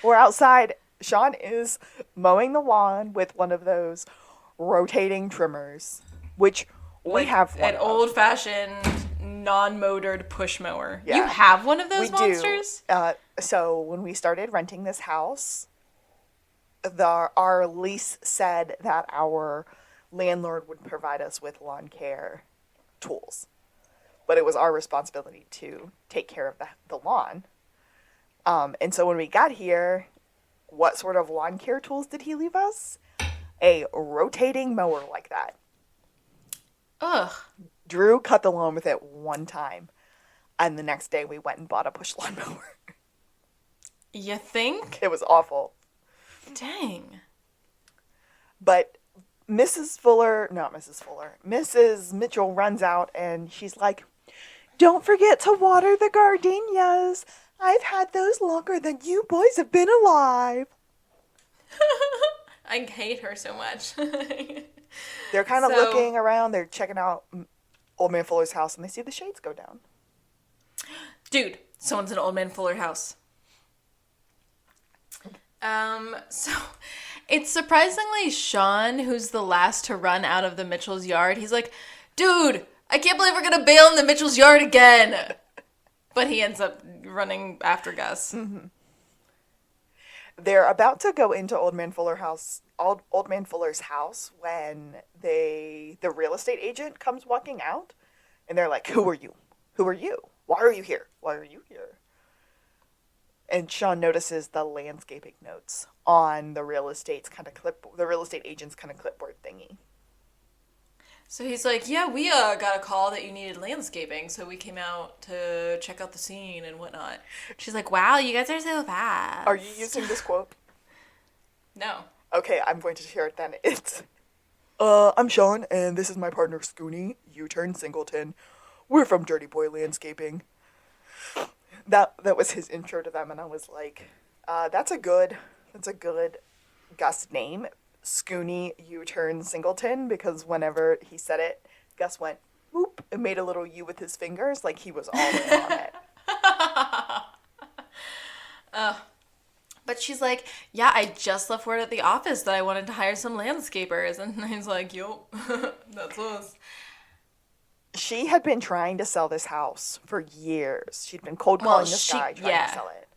We're outside. Sean is mowing the lawn with one of those rotating trimmers, which we have one an old-fashioned non-motored push mower. Yeah. You have one of those we monsters? Do. So when we started renting this house, our lease said that our landlord would provide us with lawn care tools, but it was our responsibility to take care of the lawn. And so when we got here, what sort of lawn care tools did he leave us? A rotating mower like that. Ugh. Drew cut the lawn with it one time, and the next day we went and bought a push lawn mower. You think? It was awful. Dang. But Mrs. Mitchell runs out and she's like, "Don't forget to water the gardenias. I've had those longer than you boys have been alive." I hate her so much. They're kind of looking around. They're checking out Old Man Fuller's house, and they see the shades go down. Dude, someone's in Old Man Fuller house. So it's surprisingly Sean who's the last to run out of the Mitchell's yard. He's like, "Dude, I can't believe we're gonna bail in the Mitchell's yard again." But he ends up running after Gus. Mm-hmm. They're about to go into Old Man Fuller's house when the real estate agent comes walking out, and they're like, "Who are you? Who are you? Why are you here? Why are you here?" And Sean notices the landscaping notes on the real estate agent's kind of clipboard thingy. So he's like, "Yeah, we got a call that you needed landscaping, so we came out to check out the scene and whatnot." She's like, "Wow, you guys are so fast." Are you using this quote? No. Okay, I'm going to share it then. It's, "I'm Sean, and this is my partner Scooney, U-turn Singleton. We're from Dirty Boy Landscaping." That was his intro to them, and I was like, that's a good Gus name, Scooney U-turn Singleton, because whenever he said it, Gus went, whoop, and made a little U with his fingers, like he was all in on it. But she's like, "Yeah, I just left word at the office that I wanted to hire some landscapers." And he's like, "Yo, that's us." She had been trying to sell this house for years. She'd been cold calling this guy trying to sell it.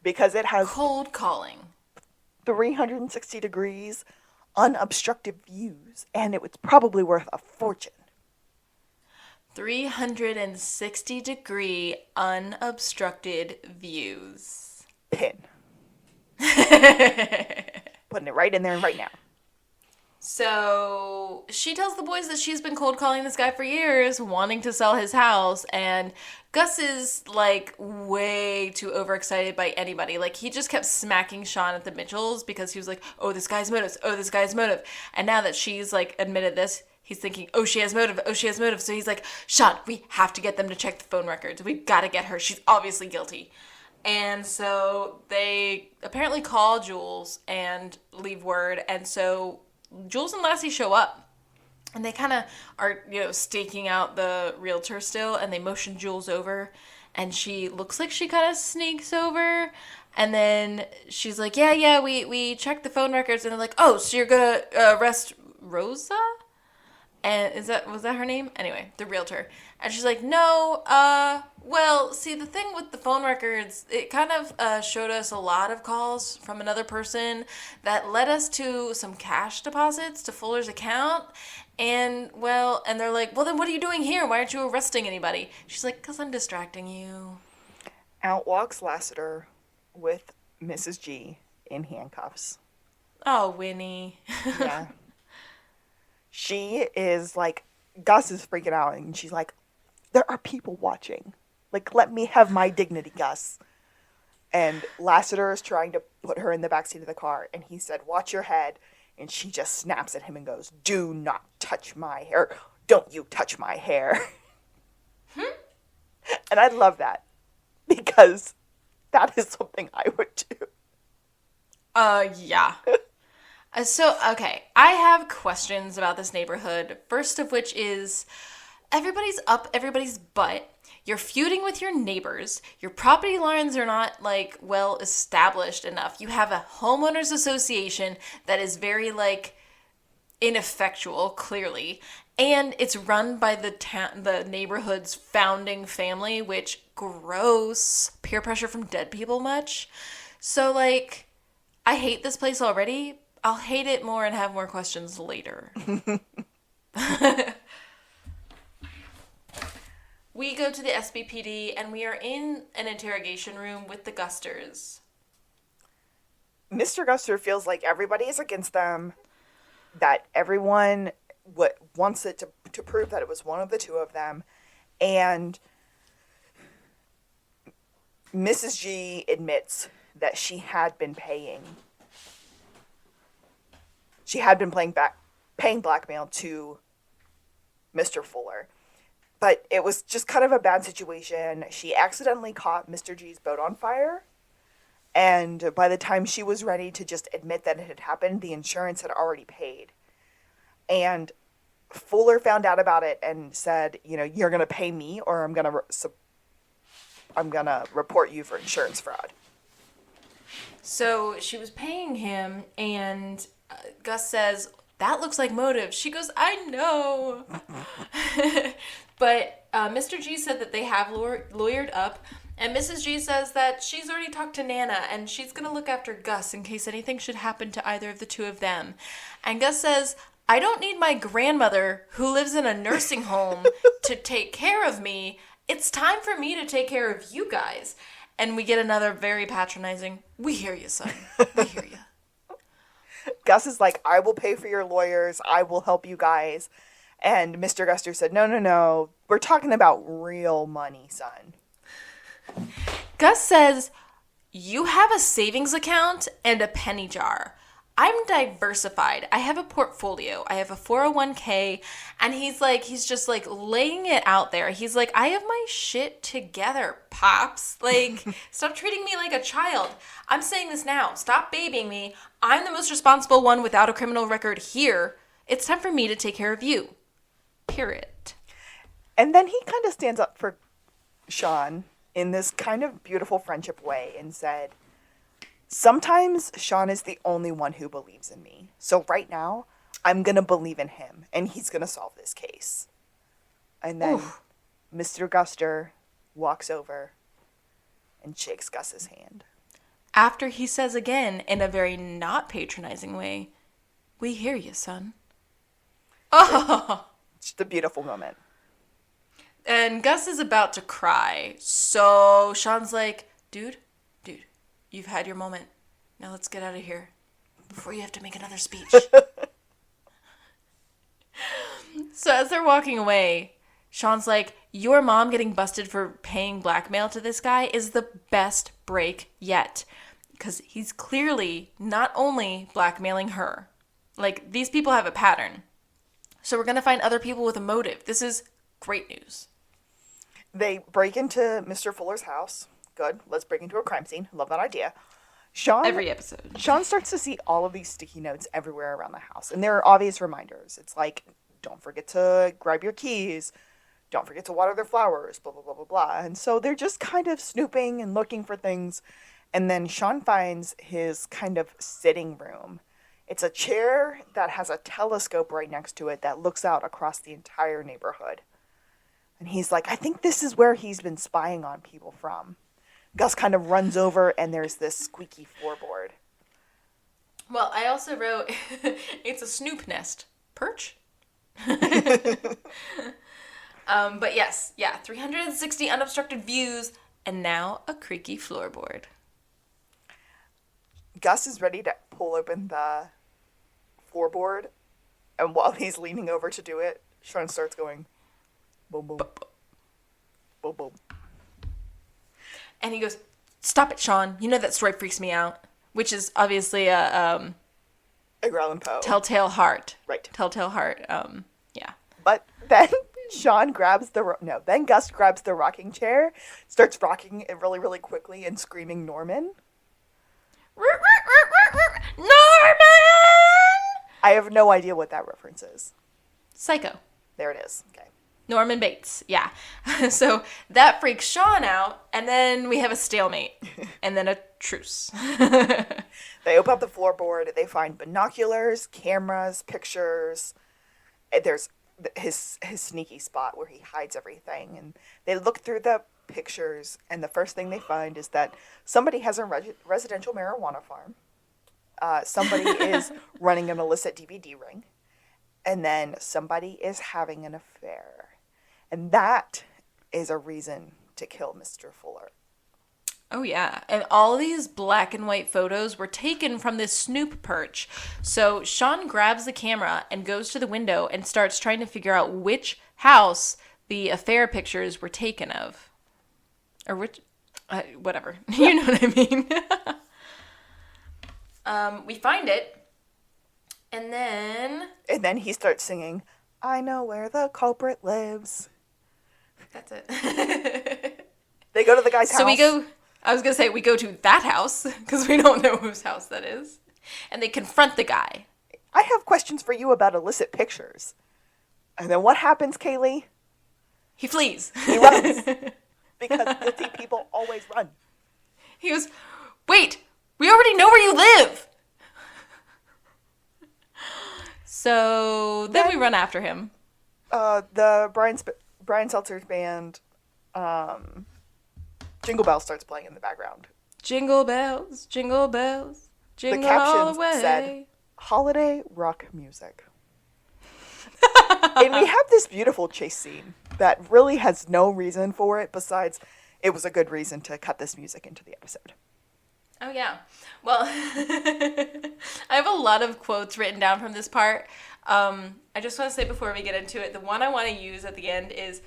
Because it has cold calling 360 degrees, unobstructed views, and it was probably worth a fortune. 360-degree unobstructed views. Pin. Putting it right in there right now. So she tells the boys that she's been cold calling this guy for years, wanting to sell his house, and Gus is like way too overexcited by anybody. Like he just kept smacking Sean at the Mitchells because he was like, "Oh, this guy's motive. Oh, this guy's motive." And now that she's like admitted this, he's thinking, "Oh, she has motive. Oh, she has motive." So he's like, "Sean, we have to get them to check the phone records. We've got to get her. She's obviously guilty." And so they apparently call Jules and leave word. And so Jules and Lassie show up. And they kind of are, staking out the realtor still. And they motion Jules over. And she looks like she kind of sneaks over. And then she's like, yeah, we checked the phone records. And they're like, "Oh, so you're going to arrest Rosa?" And was that her name? Anyway, the realtor. And she's like, "No, well, see, the thing with the phone records, it kind of showed us a lot of calls from another person that led us to some cash deposits to Fuller's account. And, well," and they're like, "Well, then what are you doing here? Why aren't you arresting anybody?" She's like, "'Cause I'm distracting you." Out walks Lassiter with Mrs. G in handcuffs. Oh, Winnie. Yeah. She is like, Gus is freaking out, and she's like, "There are people watching. Like, let me have my dignity, Gus." And Lassiter is trying to put her in the backseat of the car, and he said, "Watch your head." And she just snaps at him and goes, "Do not touch my hair. Don't you touch my hair." And I love that, because that is something I would do. Yeah. So, okay, I have questions about this neighborhood. First of which is, everybody's up everybody's butt. You're feuding with your neighbors. Your property lines are not, well established enough. You have a homeowners association that is very, ineffectual, clearly. And it's run by the neighborhood's founding family, which, gross. Peer pressure from dead people much? So, I hate this place already. I'll hate it more and have more questions later. We go to the SBPD, and we are in an interrogation room with the Gusters. Mr. Guster feels like everybody is against them, that everyone wants it to prove that it was one of the two of them, and Mrs. G admits that she had been paying she had been paying blackmail to Mr. Fuller. But it was just kind of a bad situation. She accidentally caught Mr. G's boat on fire. And by the time she was ready to just admit that it had happened, the insurance had already paid. And Fuller found out about it and said, you're going to pay me or I'm going to report you for insurance fraud. So she was paying him, and Gus says, that looks like motive. She goes, I know. But Mr. G said that they have lawyered up, and Mrs. G says that she's already talked to Nana, and she's going to look after Gus in case anything should happen to either of the two of them. And Gus says, I don't need my grandmother, who lives in a nursing home, to take care of me. It's time for me to take care of you guys. And we get another very patronizing, we hear you, son. We hear you. Gus is like, I will pay for your lawyers. I will help you guys. And Mr. Guster said, no. We're talking about real money, son. Gus says, you have a savings account and a penny jar. I'm diversified. I have a portfolio. I have a 401k. And he's just like laying it out there. He's like, I have my shit together, Pops. Like, stop treating me like a child. I'm saying this now. Stop babying me. I'm the most responsible one without a criminal record here. It's time for me to take care of you. Period. And then he kind of stands up for Sean in this kind of beautiful friendship way and said, sometimes Sean is the only one who believes in me. So right now, I'm going to believe in him, and he's going to solve this case. And then Mr. Guster walks over and shakes Gus's hand. After he says again, in a very not patronizing way, we hear you, son. Oh! It's just a beautiful moment. And Gus is about to cry. So Sean's like, dude, you've had your moment. Now let's get out of here before you have to make another speech. So as they're walking away, Sean's like, your mom getting busted for paying blackmail to this guy is the best break yet. Because he's clearly not only blackmailing her. Like, these people have a pattern. So we're going to find other people with a motive. This is great news. They break into Mr. Fuller's house. Good. Let's break into a crime scene. Love that idea. Every episode. Sean starts to see all of these sticky notes everywhere around the house. And there are obvious reminders. It's like, don't forget to grab your keys. Don't forget to water their flowers. Blah, blah, blah, blah, blah. And so they're just kind of snooping and looking for things. And then Sean finds his kind of sitting room. It's a chair that has a telescope right next to it that looks out across the entire neighborhood. And he's like, I think this is where he's been spying on people from. Gus kind of runs over, and there's this squeaky floorboard. Well, I also wrote, it's a snoop nest. Perch? But yes, 360 unobstructed views, and now a creaky floorboard. Gus is ready to pull open the floorboard, and while he's leaning over to do it, Sean starts going, boom, boom, boom, boom. And he goes, stop it, Sean. You know that story freaks me out. Which is obviously a Edgar Allan Poe. Telltale Heart. Right. Telltale Heart. Yeah. But then then Gus grabs the rocking chair, starts rocking it really, really quickly and screaming Norman. Norman! I have no idea what that reference is. Psycho. There it is. Okay. Norman Bates, yeah. So that freaks Sean out, and then we have a stalemate, and then a truce. They open up the floorboard, they find binoculars, cameras, pictures. There's his sneaky spot where he hides everything, and they look through the pictures, and the first thing they find is that somebody has a residential marijuana farm. Somebody is running an illicit DVD ring, and then somebody is having an affair. And that is a reason to kill Mr. Fuller. Oh, yeah. And all these black and white photos were taken from this snoop perch. So Sean grabs the camera and goes to the window and starts trying to figure out which house the affair pictures were taken of. Or which... whatever. You know what I mean. We find it. And then... And then he starts singing, I know where the culprit lives. That's it. They go to the guy's house. So we go... I was going to say, we go to that house, because we don't know whose house that is. And they confront the guy. I have questions for you about illicit pictures. And then what happens, Kaylee? He flees. He runs. Because guilty people always run. He goes, wait, we already know where you live. So then we run after him. The Brian Seltzer's band, Jingle Bell starts playing in the background. Jingle bells, jingle all The the captions way. said, holiday rock music. And we have this beautiful chase scene that really has no reason for it besides it was a good reason to cut this music into the episode. Oh, yeah. Well, I have a lot of quotes written down from this part. I just want to say before we get into it, the one I want to use at the end is,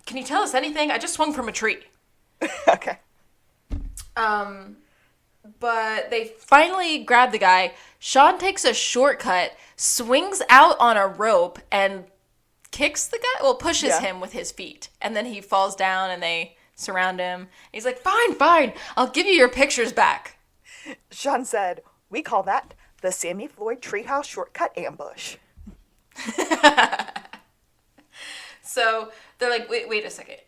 can you tell us anything? I just swung from a tree. Okay. But they finally grab the guy. Sean takes a shortcut, swings out on a rope, and kicks the guy? Well, pushes him with his feet. And then he falls down and they surround him. He's like, fine, I'll give you your pictures back. Sean said, we call that the Sammy Floyd Treehouse Shortcut Ambush. So they're like, wait a second.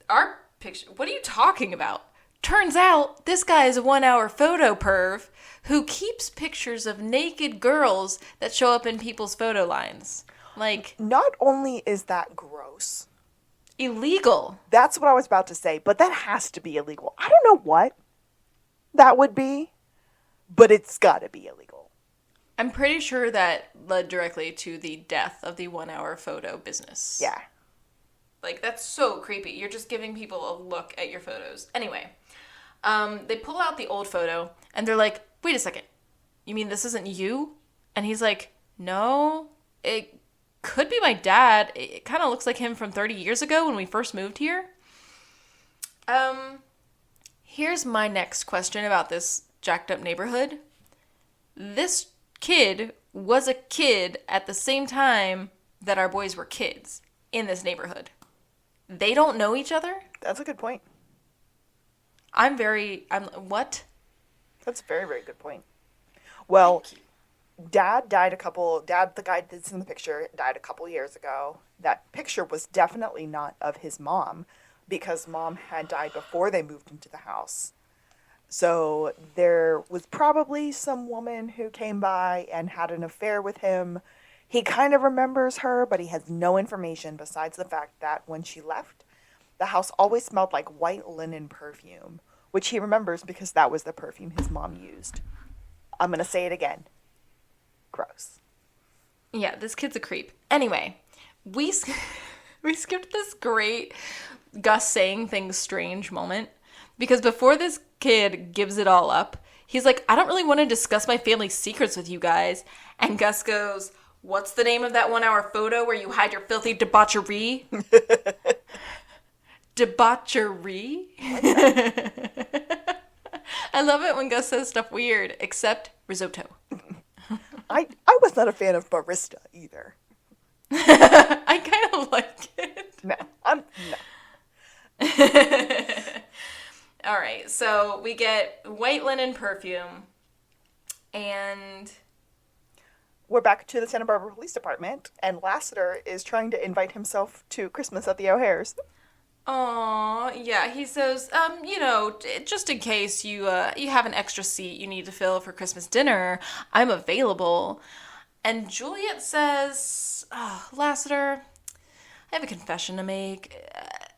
Our picture, what are you talking about? Turns out this guy is a 1 hour photo perv who keeps pictures of naked girls that show up in people's photo lines. Like, not only is that gross, illegal. that's what I was about to say, but that has to be illegal. I don't know what that would be, but it's got to be illegal. I'm pretty sure that led directly to the death of the 1 hour photo business. Yeah. Like, that's so creepy. You're just giving people a look at your photos. Anyway, they pull out the old photo, and they're like, wait a second. You mean this isn't you? And he's like, no, it could be my dad. It kind of looks like him from 30 years ago when we first moved here. Here's my next question about this jacked up neighborhood. This kid was a kid at the same time that our boys were kids in this neighborhood. They don't know each other? That's a good point. What? That's a very, very good point. Well, Dad, the guy that's in the picture, died a couple years ago. That picture was definitely not of his mom because Mom had died before they moved into the house. So there was probably some woman who came by and had an affair with him. He kind of remembers her, but he has no information besides the fact that when she left, the house always smelled like white linen perfume, which he remembers because that was the perfume his mom used. I'm going to say it again. Gross. Yeah, this kid's a creep. Anyway, we skipped this great Gus saying things strange moment because before this kid gives it all up, he's like, I don't really want to discuss my family's secrets with you guys. And Gus goes, what's the name of that 1 hour photo where you hide your filthy debauchery? Debauchery? I love it when Gus says stuff weird, except risotto. I was not a fan of barista either. I kind of like it. No. All right, so we get white linen perfume, and we're back to the Santa Barbara Police Department, and Lassiter is trying to invite himself to Christmas at the O'Hares. Aw, yeah, he says, just in case you have an extra seat you need to fill for Christmas dinner, I'm available. And Juliet says, Lassiter, I have a confession to make.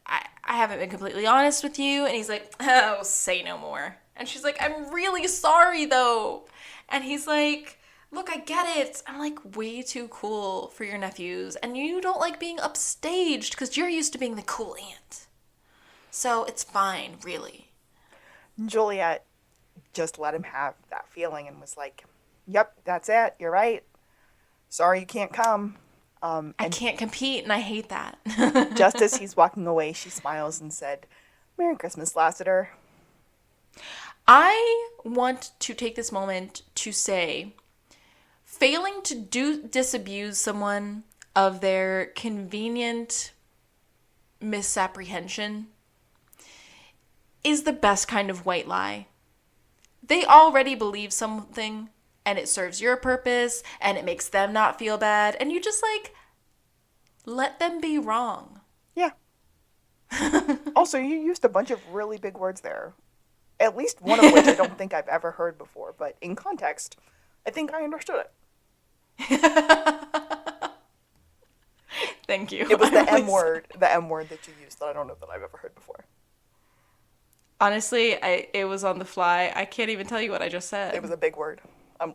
I haven't been completely honest with you. And he's like, oh, say no more. And she's like, I'm really sorry, though. And he's like, look, I get it. I'm like way too cool for your nephews. And you don't like being upstaged because you're used to being the cool aunt. So it's fine, really. Juliet just let him have that feeling and was like, yep, that's it. You're right. Sorry you can't come. I can't compete, and I hate that. Just as he's walking away, she smiles and said, Merry Christmas, Lassiter. I want to take this moment to say, failing to disabuse someone of their convenient misapprehension is the best kind of white lie. They already believe something, and it serves your purpose, and it makes them not feel bad, and you just, like, let them be wrong. Yeah. Also, you used a bunch of really big words there. At least one of which I don't think I've ever heard before, but in context, I think I understood it. Thank you. It was the M word that you used that I don't know that I've ever heard before. Honestly, it was on the fly. I can't even tell you what I just said. It was a big word.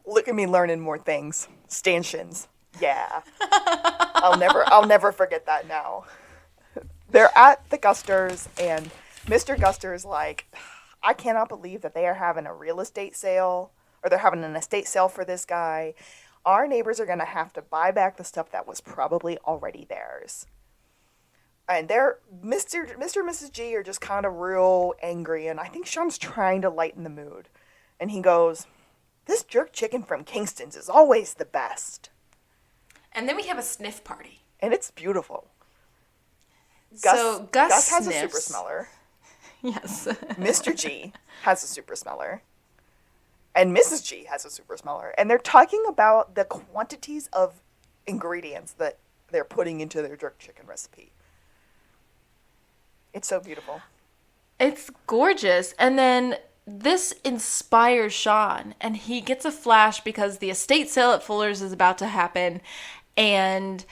Look at me learning more things. Stanchions. Yeah. I'll never forget that now. They're at the Gusters, and Mr. Guster's like, I cannot believe that they are having a real estate sale, or they're having an estate sale for this guy. Our neighbors are going to have to buy back the stuff that was probably already theirs. And Mr. and Mrs. G are just kind of real angry, and I think Sean's trying to lighten the mood. And he goes, this jerk chicken from Kingston's is always the best. And then we have a sniff party. And it's beautiful. Gus has sniffs. a super smeller. Yes. Mr. G has a super smeller. And Mrs. G has a super smeller. And they're talking about the quantities of ingredients that they're putting into their jerk chicken recipe. It's so beautiful. It's gorgeous. And then this inspires Sean. And he gets a flash because the estate sale at Fuller's is about to happen. And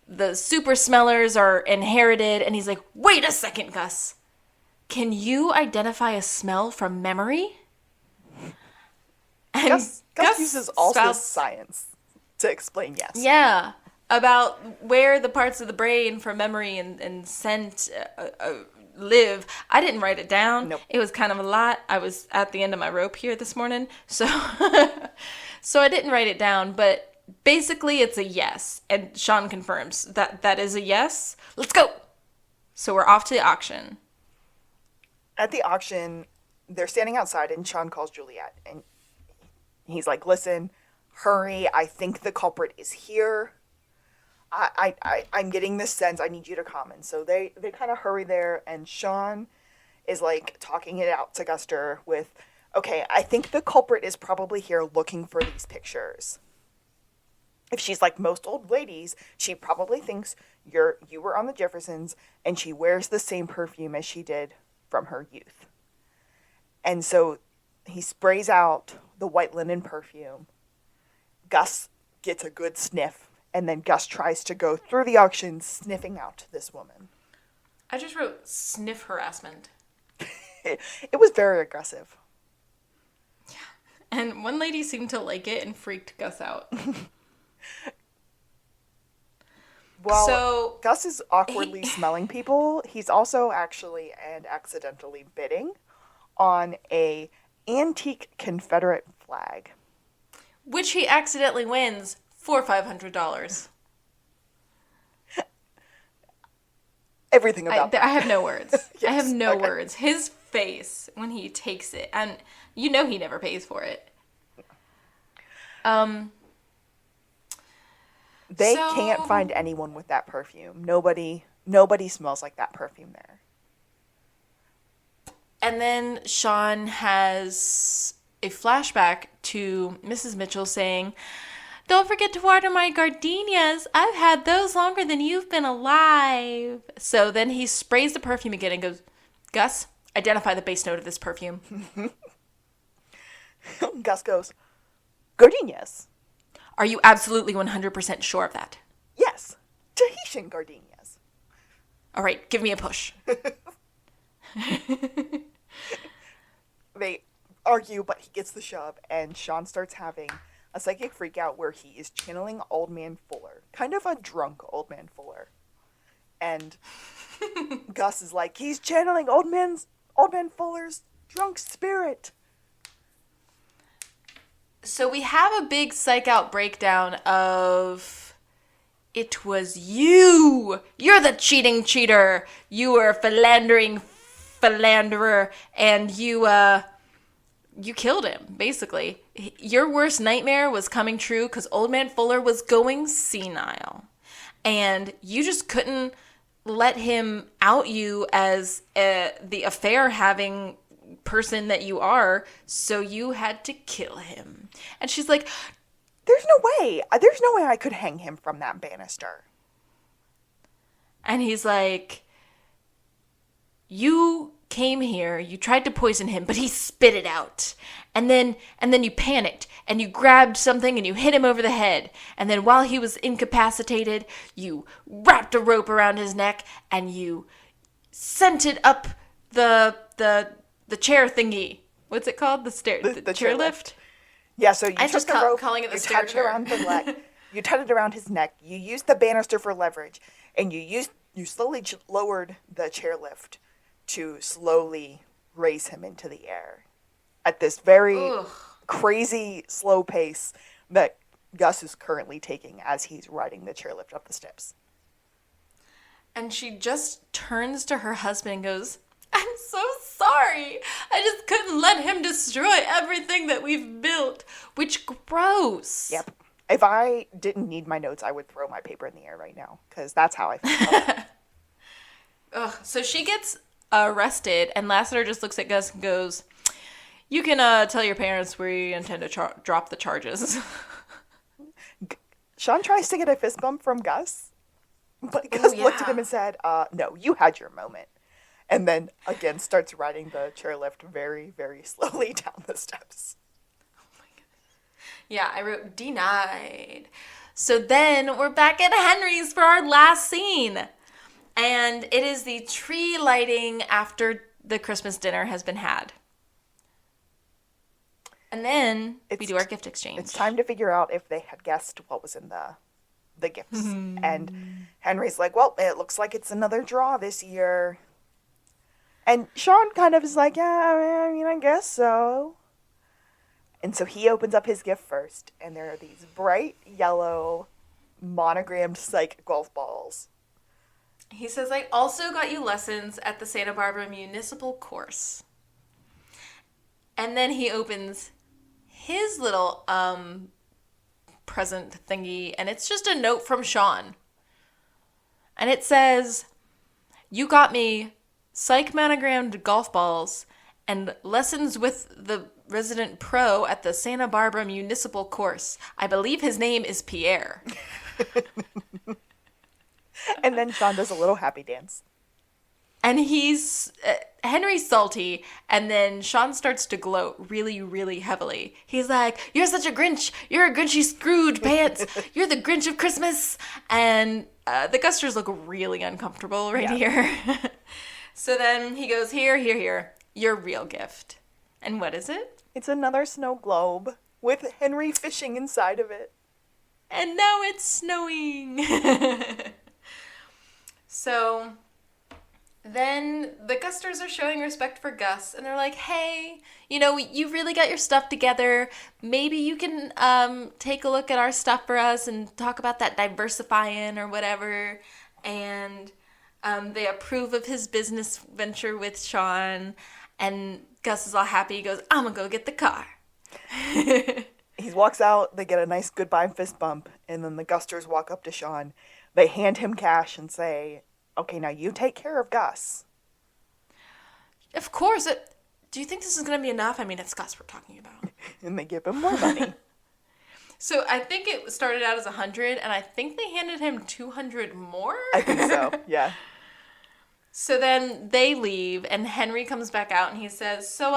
the super smellers are inherited. And he's like, wait a second, Gus. Can you identify a smell from memory? And Gus uses all his science to explain yes. Yeah, about where the parts of the brain from memory and scent live. I didn't write it down. Nope. It was kind of a lot. I was at the end of my rope here this morning, so so I didn't write it down. But basically, it's a yes, and Sean confirms that is a yes. Let's go. So we're off to the auction. At the auction, they're standing outside, and Sean calls Juliet, and he's like, listen, hurry, I think the culprit is here. I'm getting this sense, I need you to come. And so they kind of hurry there, and Sean is like talking it out to Guster with, okay, I think the culprit is probably here looking for these pictures. If she's like most old ladies, she probably thinks you were on the Jeffersons, and she wears the same perfume as she did from her youth. And so he sprays out the white linen perfume. Gus gets a good sniff, and then Gus tries to go through the auction sniffing out this woman. I just wrote sniff harassment. It was very aggressive. Yeah. And one lady seemed to like it and freaked Gus out. Well, so, Gus is awkwardly smelling people. He's also actually and accidentally bidding on a antique Confederate flag, which he accidentally wins for $500. Everything about that. I have no words. Yes, I have no okay. words. His face when he takes it, and you know he never pays for it. They can't find anyone with that perfume. Nobody smells like that perfume there. And then Sean has a flashback to Mrs. Mitchell saying, don't forget to water my gardenias. I've had those longer than you've been alive. So then he sprays the perfume again and goes, Gus, identify the base note of this perfume. Gus goes, gardenias. Are you absolutely 100% sure of that? Yes, Tahitian gardenias. All right, give me a push. They argue, but he gets the shove, and Sean starts having a psychic freak out where he is channeling Old Man Fuller. Kind of a drunk Old Man Fuller. And Gus is like, he's channeling Old Man Fuller's drunk spirit. So we have a big psych out breakdown of, it was you. You're the cheating cheater. You were philanderer, and you you killed him, basically. Your worst nightmare was coming true because Old Man Fuller was going senile. And you just couldn't let him out you as the affair-having person that you are, so you had to kill him. And she's like, There's no way I could hang him from that banister. and he's like, you came here, you tried to poison him, but he spit it out. And then you panicked and you grabbed something and you hit him over the head. And then while he was incapacitated, you wrapped a rope around his neck and you sent it up the chair thingy. What's it called? The chair lift? Yeah, so you I took just the rope, calling it the you stair tied it chair. around the leg, you tied it around his neck, you used the banister for leverage, and you slowly lowered the chairlift to slowly raise him into the air at this very crazy slow pace that Gus is currently taking as he's riding the chairlift up the steps. And she just turns to her husband and goes, I'm so sorry. I just couldn't let him destroy everything that we've built. Which, gross. Yep. If I didn't need my notes, I would throw my paper in the air right now, because that's how I feel. Ugh. So she gets arrested, and Lassiter just looks at Gus and goes, you can tell your parents we intend to drop the charges. Sean tries to get a fist bump from Gus, but Gus looked at him and said, no, you had your moment. And then, again, starts riding the chairlift very, very slowly down the steps. Oh my goodness. Yeah, I wrote denied. So then we're back at Henry's for our last scene. And it is the tree lighting after the Christmas dinner has been had. And then we do our gift exchange. It's time to figure out if they had guessed what was in the gifts. And Henry's like, well, it looks like it's another draw this year. And Sean kind of is like, yeah, I mean, I guess so. And so he opens up his gift first, and there are these bright yellow monogrammed psych golf balls. He says, I also got you lessons at the Santa Barbara Municipal Course. And then he opens his little present thingy, and it's just a note from Sean. And it says, you got me psych monogrammed golf balls and lessons with the resident pro at the Santa Barbara Municipal Course. I believe his name is Pierre. And then Sean does a little happy dance. And he's, Henry's salty, and then Sean starts to gloat really, really heavily. He's like, you're such a Grinch. You're a Grinchy Scrooge pants. You're the Grinch of Christmas. And the Gusters look really uncomfortable right here. So then he goes, here, your real gift. And what is it? It's another snow globe with Henry fishing inside of it. And now it's snowing. So then the Gusters are showing respect for Gus, and they're like, hey, you really got your stuff together. Maybe you can take a look at our stuff for us and talk about that diversifying or whatever. And they approve of his business venture with Sean, and Gus is all happy. He goes, I'm going to go get the car. He walks out, they get a nice goodbye fist bump, and then the Gusters walk up to Sean. They hand him cash and say, okay, now you take care of Gus. Of course. Do you think this is going to be enough? I mean, it's Gus we're talking about. And they give him more money. So I think it started out as 100, and I think they handed him 200 more? I think so, yeah. So then they leave, and Henry comes back out, and he says, so,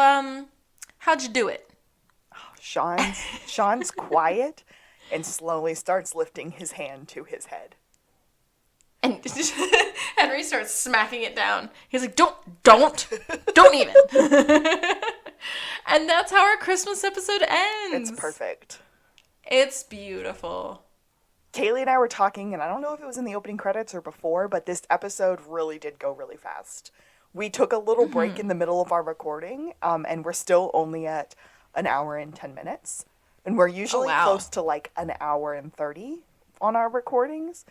how'd you do it? Sean's quiet and slowly starts lifting his hand to his head. And Henry starts smacking it down. He's like, don't even. And that's how our Christmas episode ends. It's perfect. It's beautiful. Kaylee and I were talking, and I don't know if it was in the opening credits or before, but this episode really did go really fast. We took a little break in the middle of our recording, and we're still only at an hour and 10 minutes. And we're usually close to like an hour and 30 on our recordings.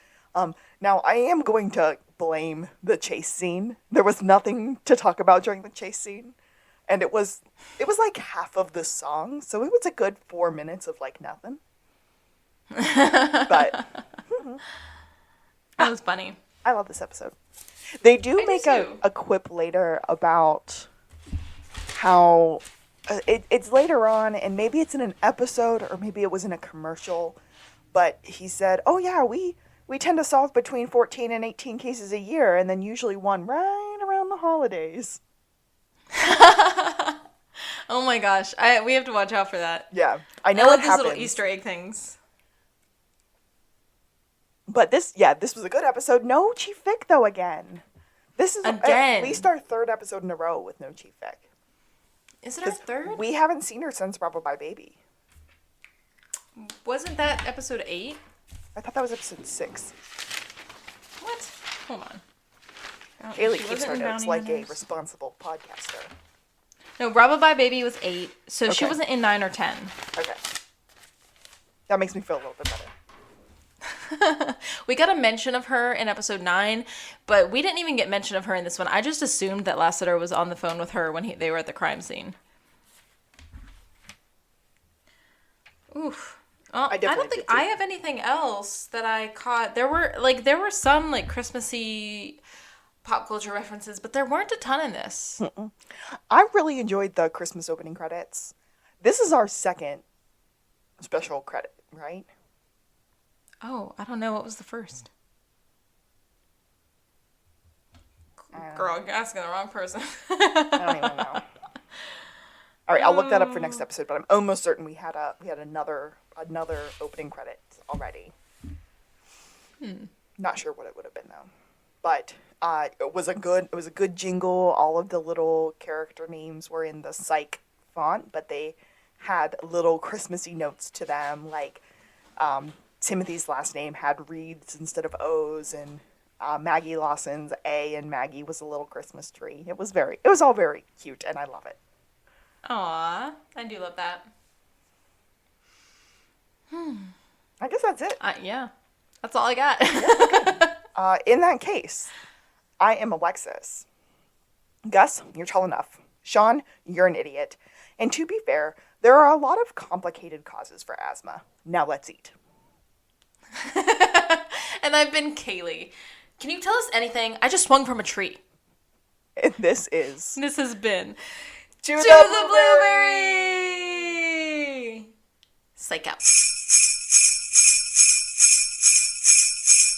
Now, I am going to blame the chase scene. There was nothing to talk about during the chase scene. And it was like half of the song, so it was a good 4 minutes of like nothing. But that was funny. I love this episode. They do I make do too. a quip later about how it's later on, and maybe it's in an episode or maybe it was in a commercial, but he said, oh yeah, we tend to solve between 14 and 18 cases a year, and then usually one right around the holidays. Oh my gosh, we have to watch out for that. Yeah, I know I love it these happens. little Easter egg things. But this was a good episode. No Chief Vic though again. This is Again. at least our third episode in a row with no Chief Vic. Is it our third? We haven't seen her since Bye Baby. Wasn't that episode 8? I thought that was episode 6. What? Hold on. Haley She keeps wasn't her in notes Bounty like a Hunters. responsible podcaster. No, Rabba Baby was 8, so she Okay. wasn't in 9 or 10. Okay. That makes me feel a little bit better. We got a mention of her in episode 9, but we didn't even get mention of her in this one. I just assumed that Lassiter was on the phone with her when they were at the crime scene. Oof. Well, I definitely don't think did too. I have anything else that I caught. There were some like Christmassy pop culture references, but there weren't a ton in this. I really enjoyed the Christmas opening credits. This is our second special credit, right? Oh, I don't know. What was the first? Girl, you're asking the wrong person. I don't even know. All right, I'll look that up for next episode, but I'm almost certain we had another opening credit already. Not sure what it would have been though, but it was a good jingle. All of the little character names were in the Psych font, but they had little Christmassy notes to them, like Timothy's last name had reeds instead of O's, and Maggie Lawson's A and Maggie was a little Christmas tree. It was all very cute, and I love it. Aw, I do love that. I guess that's it. Yeah, that's all I got. In that case, I am Alexis. Gus, you're tall enough. Sean, you're an idiot. And to be fair, there are a lot of complicated causes for asthma. Now let's eat. And I've been Kaylee. Can you tell us anything? I just swung from a tree. And this Has been To To the the Blueberry! Psych out.